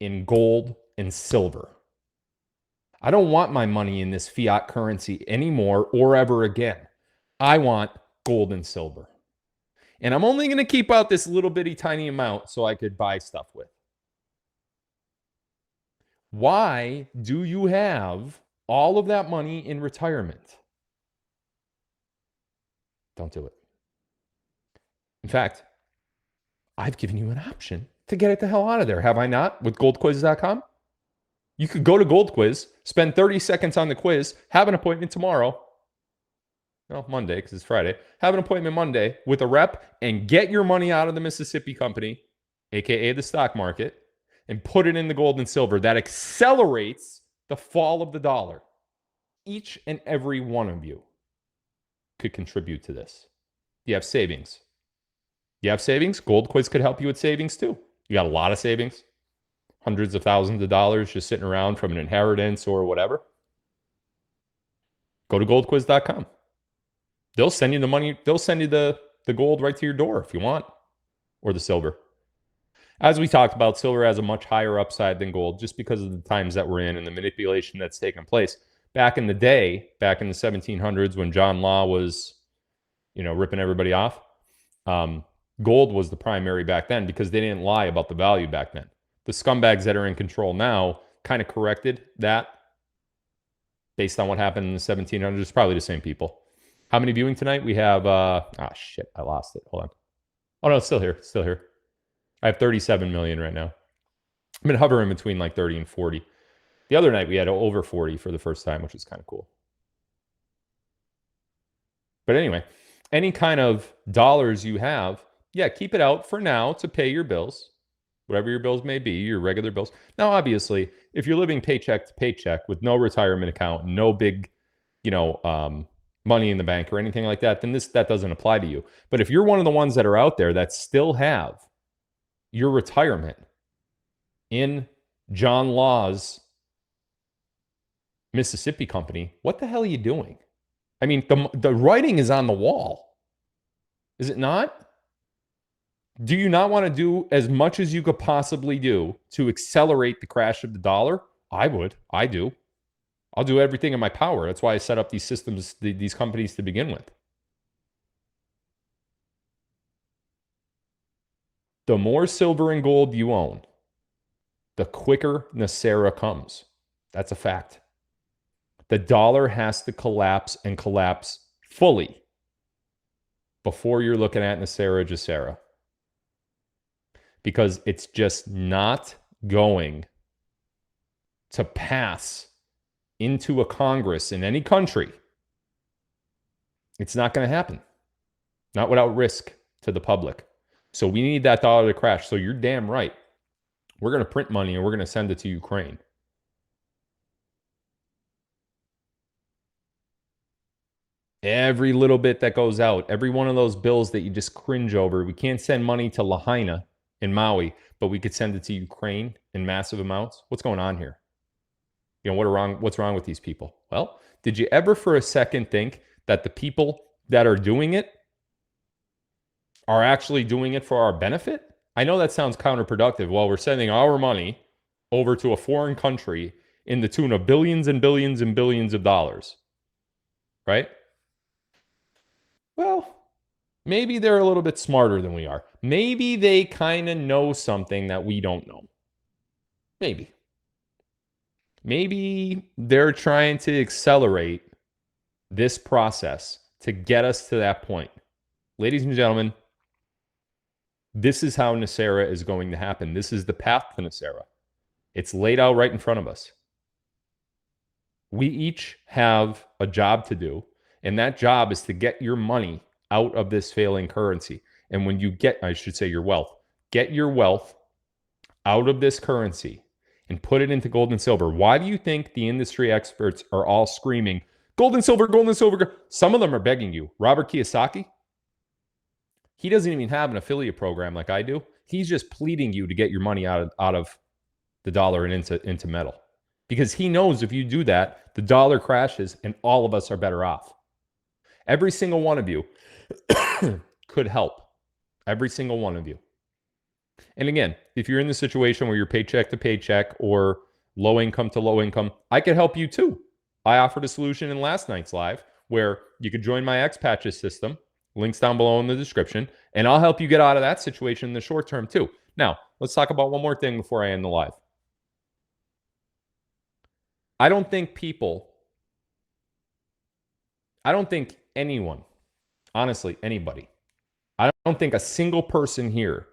in gold and silver. I don't want my money in this fiat currency anymore or ever again. I want gold and silver. And I'm only going to keep out this little bitty tiny amount so I could buy stuff with. Why do you have all of that money in retirement? Don't do it. In fact, I've given you an option to get it the hell out of there. Have I not? With goldquiz.com? You could go to Gold Quiz, spend 30 seconds on the quiz, have an appointment tomorrow. Well, Monday, because it's Friday. Have an appointment Monday with a rep and get your money out of the Mississippi Company, aka the stock market, and put it in the gold and silver. That accelerates the fall of the dollar. Each and every one of you could contribute to this. You have savings. You have savings? Gold Quiz could help you with savings too. You got a lot of savings. Hundreds of thousands of dollars just sitting around from an inheritance or whatever. Go to goldquiz.com. They'll send you the money. They'll send you the gold right to your door if you want, or the silver. As we talked about, silver has a much higher upside than gold just because of the times that we're in and the manipulation that's taken place. Back in the day, back in the 1700s when John Law was, ripping everybody off, gold was the primary back then because they didn't lie about the value back then. The scumbags that are in control now kind of corrected that based on what happened in the 1700s. Probably the same people. How many viewing tonight? We have, shit, I lost it. Hold on. Oh, no, it's still here. It's still here. I have 37 million right now. I've been hovering between like 30 and 40. The other night we had over 40 for the first time, which was kind of cool. But anyway, any kind of dollars you have, keep it out for now to pay your bills, whatever your bills may be, your regular bills. Now, obviously, if you're living paycheck to paycheck with no retirement account, no big, money in the bank or anything like that, then that doesn't apply to you. But if you're one of the ones that are out there that still have your retirement in John Law's Mississippi Company, what the hell are you doing? I mean, the writing is on the wall. Is it not? Do you not want to do as much as you could possibly do to accelerate the crash of the dollar? I would. I do. I'll do everything in my power. That's why I set up these systems, these companies to begin with. The more silver and gold you own, the quicker NESARA comes. That's a fact. The dollar has to collapse and collapse fully before you're looking at NESARA, GESARA. Because it's just not going to pass into a Congress in any country. It's not going to happen. Not without risk to the public. So we need that dollar to crash. So you're damn right. We're going to print money and we're going to send it to Ukraine. Every little bit that goes out, every one of those bills that you just cringe over, we can't send money to Lahaina in Maui, but we could send it to Ukraine in massive amounts. What's going on here? You know, what's wrong with these people? Well, did you ever for a second think that the people that are doing it are actually doing it for our benefit? I know that sounds counterproductive. Well, we're sending our money over to a foreign country in the tune of billions and billions and billions of dollars, right? Well, maybe they're a little bit smarter than we are. Maybe they kind of know something that we don't know. Maybe. Maybe they're trying to accelerate this process to get us to that point. Ladies and gentlemen, this is how NESARA is going to happen. This is the path to NESARA. It's laid out right in front of us. We each have a job to do, and that job is to get your money out of this failing currency. And when you get, I should say your wealth, get your wealth out of this currency and put it into gold and silver. Why do you think the industry experts are all screaming, gold and silver, gold and silver? Some of them are begging you. Robert Kiyosaki, he doesn't even have an affiliate program like I do. He's just pleading you to get your money out of the dollar and into metal. Because he knows if you do that, the dollar crashes and all of us are better off. Every single one of you could help. Every single one of you. And again, if you're in the situation where you're paycheck to paycheck or low income to low income, I could help you too. I offered a solution in last night's live where you could join my X Patches system. Links down below in the description. And I'll help you get out of that situation in the short term too. Now, let's talk about one more thing before I end the live. I don't think anyone, honestly, anybody, I don't think a single person here,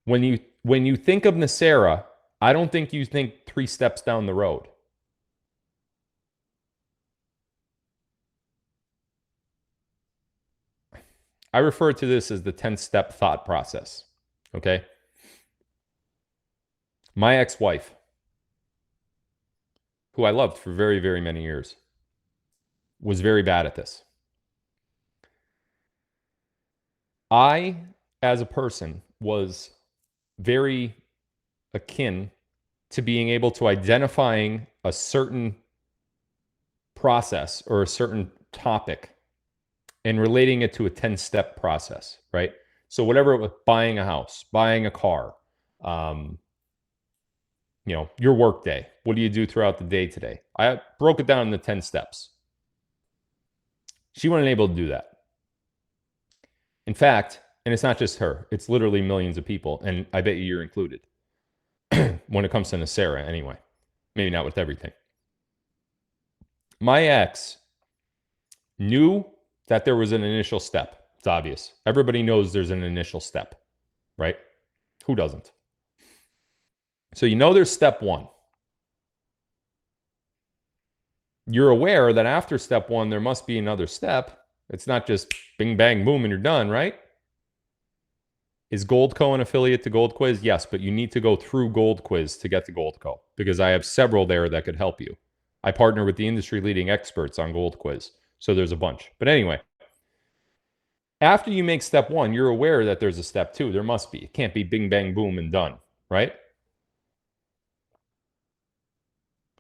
when you think of NESARA, I don't think you think 3 steps down the road. I refer to this as the 10-step thought process, okay? My ex-wife, who I loved for very, very many years, was very bad at this. I, as a person, was very akin to being able to identifying a certain process or a certain topic and relating it to a 10-step process, right? So whatever it was, buying a house, buying a car, your work day. What do you do throughout the day today? I broke it down into 10 steps. She wasn't able to do that. In fact, and it's not just her, it's literally millions of people, and I bet you're included when it comes to NESARA anyway. Maybe not with everything. My ex knew that there was an initial step. It's obvious. Everybody knows there's an initial step, right? Who doesn't? So you know there's step 1. You're aware that after step 1, there must be another step. It's not just bing, bang, boom, and you're done, right? Is Goldco an affiliate to Gold Quiz? Yes, but you need to go through Gold Quiz to get to Goldco because I have several there that could help you. I partner with the industry-leading experts on Gold Quiz, so there's a bunch. But anyway, after you make step 1, you're aware that there's a step 2. There must be. It can't be bing, bang, boom, and done, right?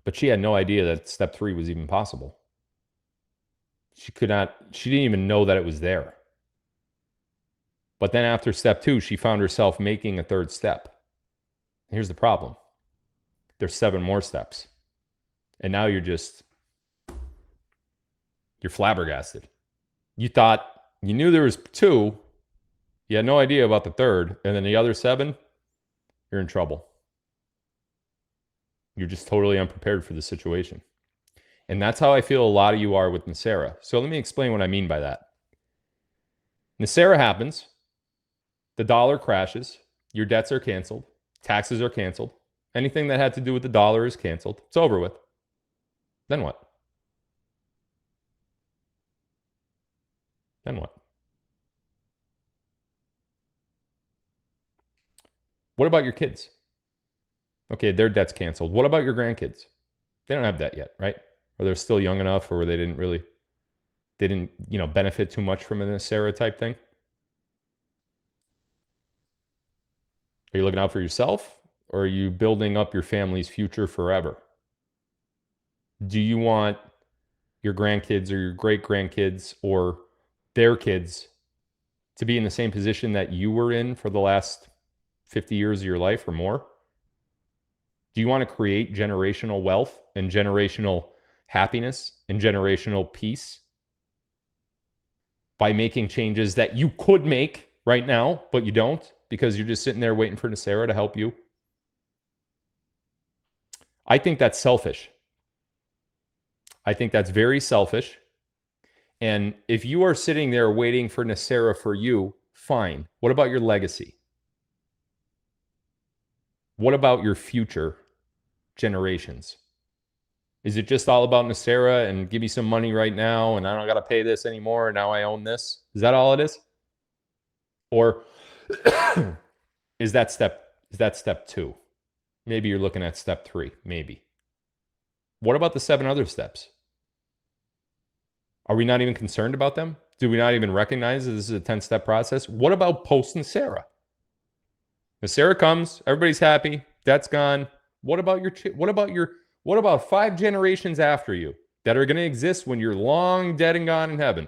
But she had no idea that step 3 was even possible. She didn't even know that it was there. But then after step 2, she found herself making a third step. Here's the problem. There's 7 more steps. And now you're flabbergasted. You thought, you knew there was 2. You had no idea about the third. And then the other 7, you're in trouble. You're just totally unprepared for the situation. And that's how I feel a lot of you are with NESARA. So let me explain what I mean by that. NESARA happens. The dollar crashes. Your debts are canceled. Taxes are canceled. Anything that had to do with the dollar is canceled. It's over with. Then what? Then what? What about your kids? Okay, their debt's canceled. What about your grandkids? They don't have debt yet, right? Or they're still young enough, or they didn't benefit too much from a NESARA type thing. Are you looking out for yourself, or are you building up your family's future forever? Do you want your grandkids or your great-grandkids or their kids to be in the same position that you were in for the last 50 years of your life or more? Do you want to create generational wealth and generational happiness and generational peace by making changes that you could make right now, but you don't because you're just sitting there waiting for NESARA to help you? I think that's selfish. I think that's very selfish. And if you are sitting there waiting for NESARA for you, fine. What about your legacy? What about your future generations? Is it just all about NESARA and give me some money right now and I don't got to pay this anymore and now I own this? Is that all it is? Or is that step 2? Maybe you're looking at step 3, maybe. What about the 7 other steps? Are we not even concerned about them? Do we not even recognize that this is a 10-step process? What about post NESARA? NESARA comes, everybody's happy, debt's gone. What about 5 generations after you that are going to exist when you're long dead and gone in heaven?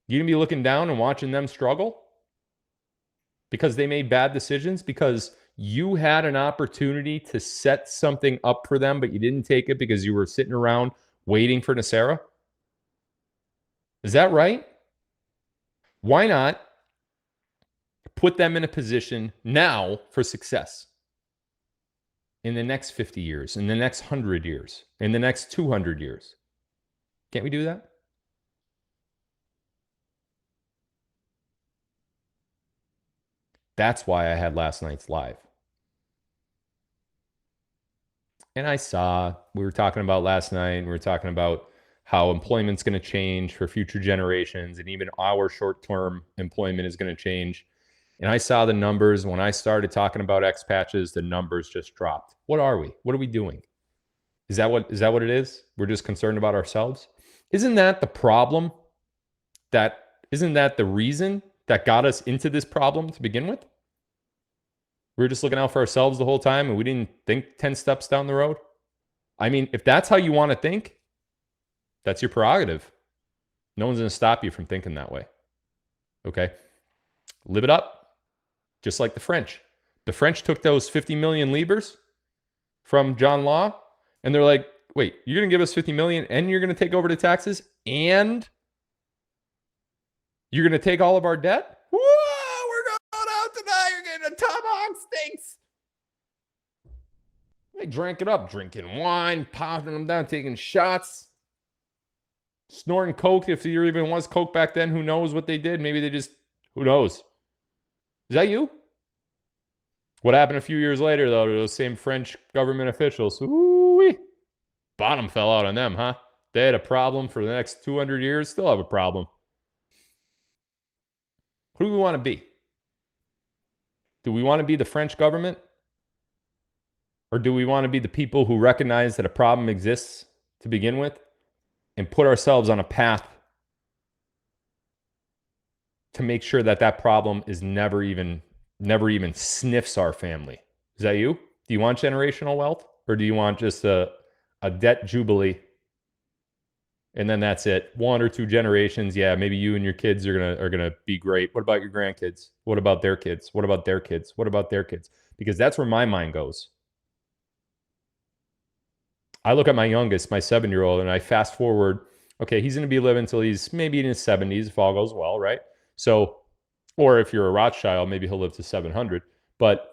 You going to be looking down and watching them struggle because they made bad decisions, because you had an opportunity to set something up for them, but you didn't take it because you were sitting around waiting for NESARA? Is that right? Why not put them in a position now for success in the next 50 years, in the next 100 years, in the next 200 years? Can't we do that? That's why I had last night's live. And we were talking about last night, and we were talking about how employment's going to change for future generations, and even our short-term employment is going to change. And I saw the numbers. When I started talking about expatches, the numbers just dropped. What are we? What are we doing? Is that what it is? We're just concerned about ourselves? Isn't that the problem? Isn't that the reason that got us into this problem to begin with? We were just looking out for ourselves the whole time and we didn't think 10 steps down the road. I mean, if that's how you want to think, that's your prerogative. No one's going to stop you from thinking that way. Okay? Live it up. Just like the French. The French took those 50 million livres from John Law, and they're like, wait, you're going to give us 50 million and you're going to take over the taxes and you're going to take all of our debt? Whoa, we're going out tonight. You're getting a tomahawk steaks. They drank it up, drinking wine, popping them down, taking shots. Snorting coke, if there even was coke back then. Who knows what they did? Maybe they just, who knows? Is that you? What happened a few years later, though, to those same French government officials? Ooh-wee. Bottom fell out on them, huh? They had a problem for the next 200 years, still have a problem. Who do we want to be? Do we want to be the French government? Or do we want to be the people who recognize that a problem exists to begin with and put ourselves on a path to make sure that that problem is never even sniffs our family? Is that you? Do you want generational wealth? Or do you want just a debt jubilee And then that's it. 1 or 2 generations. Yeah, maybe you and your kids are gonna be great. What about your grandkids? What about their kids? What about their kids? What about their kids? Because that's where my mind goes. I look at my youngest, my 7-year-old, and I fast forward. Okay, he's gonna be living until he's maybe in his 70s if all goes well, right? So, or if you're a Rothschild, maybe he'll live to 700. But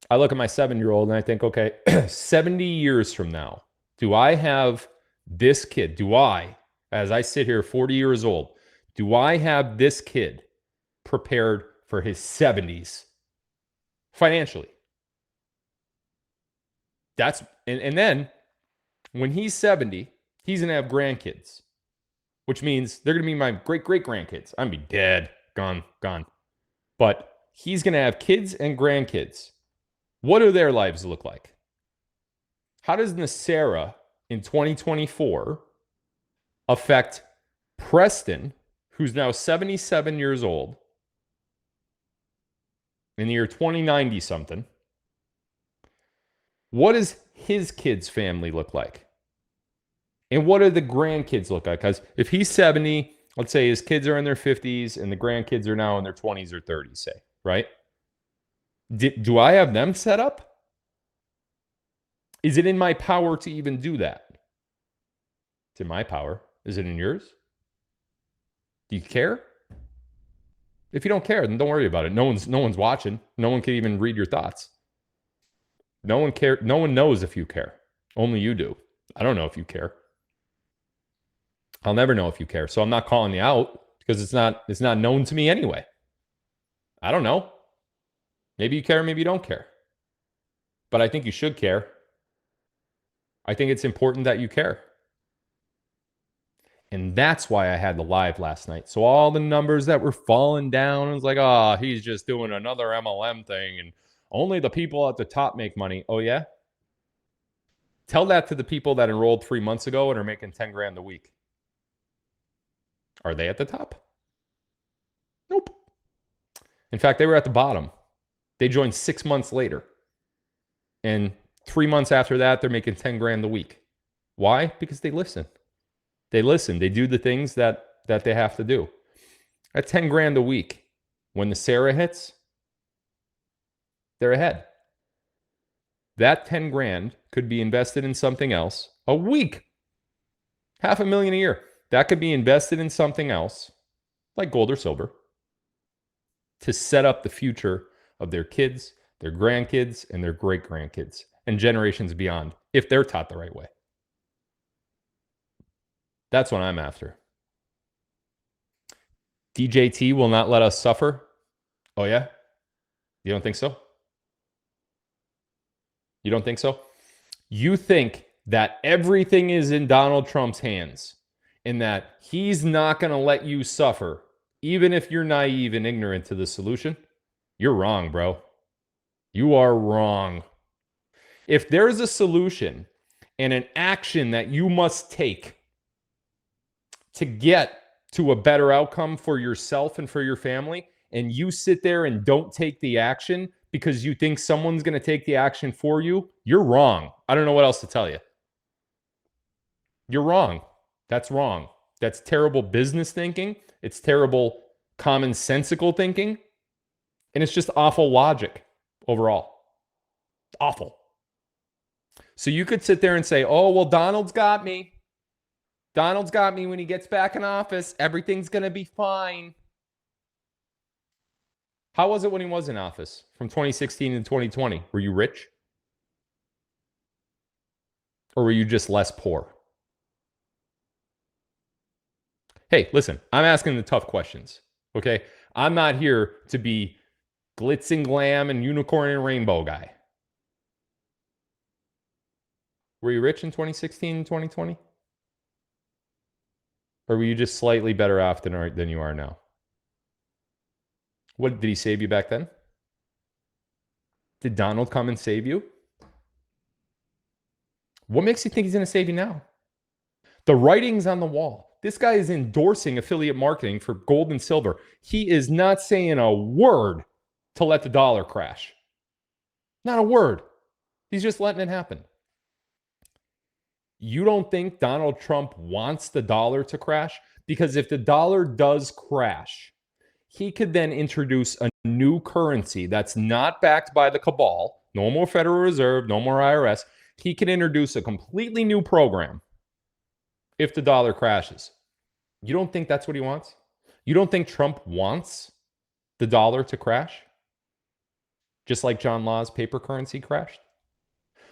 I look at my 7-year-old and I think, okay, 70 years from now, do I have this kid? Do I, as I sit here 40 years old, do I have this kid prepared for his 70s financially? That's, and then when he's 70, he's going to have grandkids, which means they're going to be my great-great-grandkids. I'm going to be dead, gone. But he's going to have kids and grandkids. What do their lives look like? How does NESARA in 2024 affect Preston, who's now 77 years old, in the year 2090 something? What does his kids' family look like? And what do the grandkids look like? Because if he's 70, let's say his kids are in their 50s and the grandkids are now in their 20s or 30s, say, right? Do I have them set up? Is it in my power to even do that? It's in my power. Is it in yours? Do you care? If you don't care, then don't worry about it. No one's watching. No one can even read your thoughts. No one care. No one knows if you care. Only you do. I don't know if you care. I'll never know if you care. So I'm not calling you out because it's not known to me anyway. I don't know. Maybe you care, maybe you don't care. But I think you should care. I think it's important that you care. And that's why I had the live last night. So all the numbers that were falling down, it was like, oh, he's just doing another MLM thing and only the people at the top make money. Oh, yeah? Tell that to the people that enrolled 3 months ago and are making 10 grand a week. Are they at the top? Nope. In fact, they were at the bottom. They joined 6 months later. And 3 months after that, they're making 10 grand a week. Why? Because they listen. They listen. They do the things that they have to do. At 10 grand a week, when the NESARA hits, they're ahead. That 10 grand could be invested in something else a week. $500,000 a year. That could be invested in something else, like gold or silver, to set up the future of their kids, their grandkids, and their great-grandkids, and generations beyond, if they're taught the right way. That's what I'm after. DJT will not let us suffer. Oh, yeah? You don't think so? You don't think so? You think that everything is in Donald Trump's hands and that he's not going to let you suffer, even if you're naive and ignorant to the solution? You're wrong, bro. You are wrong. If there's a solution and an action that you must take to get to a better outcome for yourself and for your family, and you sit there and don't take the action because you think someone's going to take the action for you, you're wrong. I don't know what else to tell you. You're wrong. That's wrong. That's terrible business thinking. It's terrible commonsensical thinking. And it's just awful logic overall. Awful. So you could sit there and say, oh, well, Donald's got me. Donald's got me. When he gets back in office, everything's going to be fine. How was it when he was in office from 2016 to 2020? Were you rich? Or were you just less poor? Hey, listen, I'm asking the tough questions, okay? I'm not here to be glitz and glam and unicorn and rainbow guy. Were you rich in 2016 and 2020? Or were you just slightly better off than you are now? What did he save you back then? Did Donald come and save you? What makes you think he's going to save you now? The writing's on the wall. This guy is endorsing affiliate marketing for gold and silver. He is not saying a word to let the dollar crash. Not a word. He's just letting it happen. You don't think Donald Trump wants the dollar to crash? Because if the dollar does crash, he could then introduce a new currency that's not backed by the cabal. No more Federal Reserve, no more IRS. He can introduce a completely new program if the dollar crashes. You don't think that's what he wants? You don't think Trump wants the dollar to crash? Just like John Law's paper currency crashed?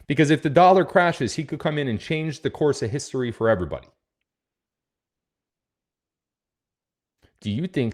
Because if the dollar crashes, he could come in and change the course of history for everybody. Do you think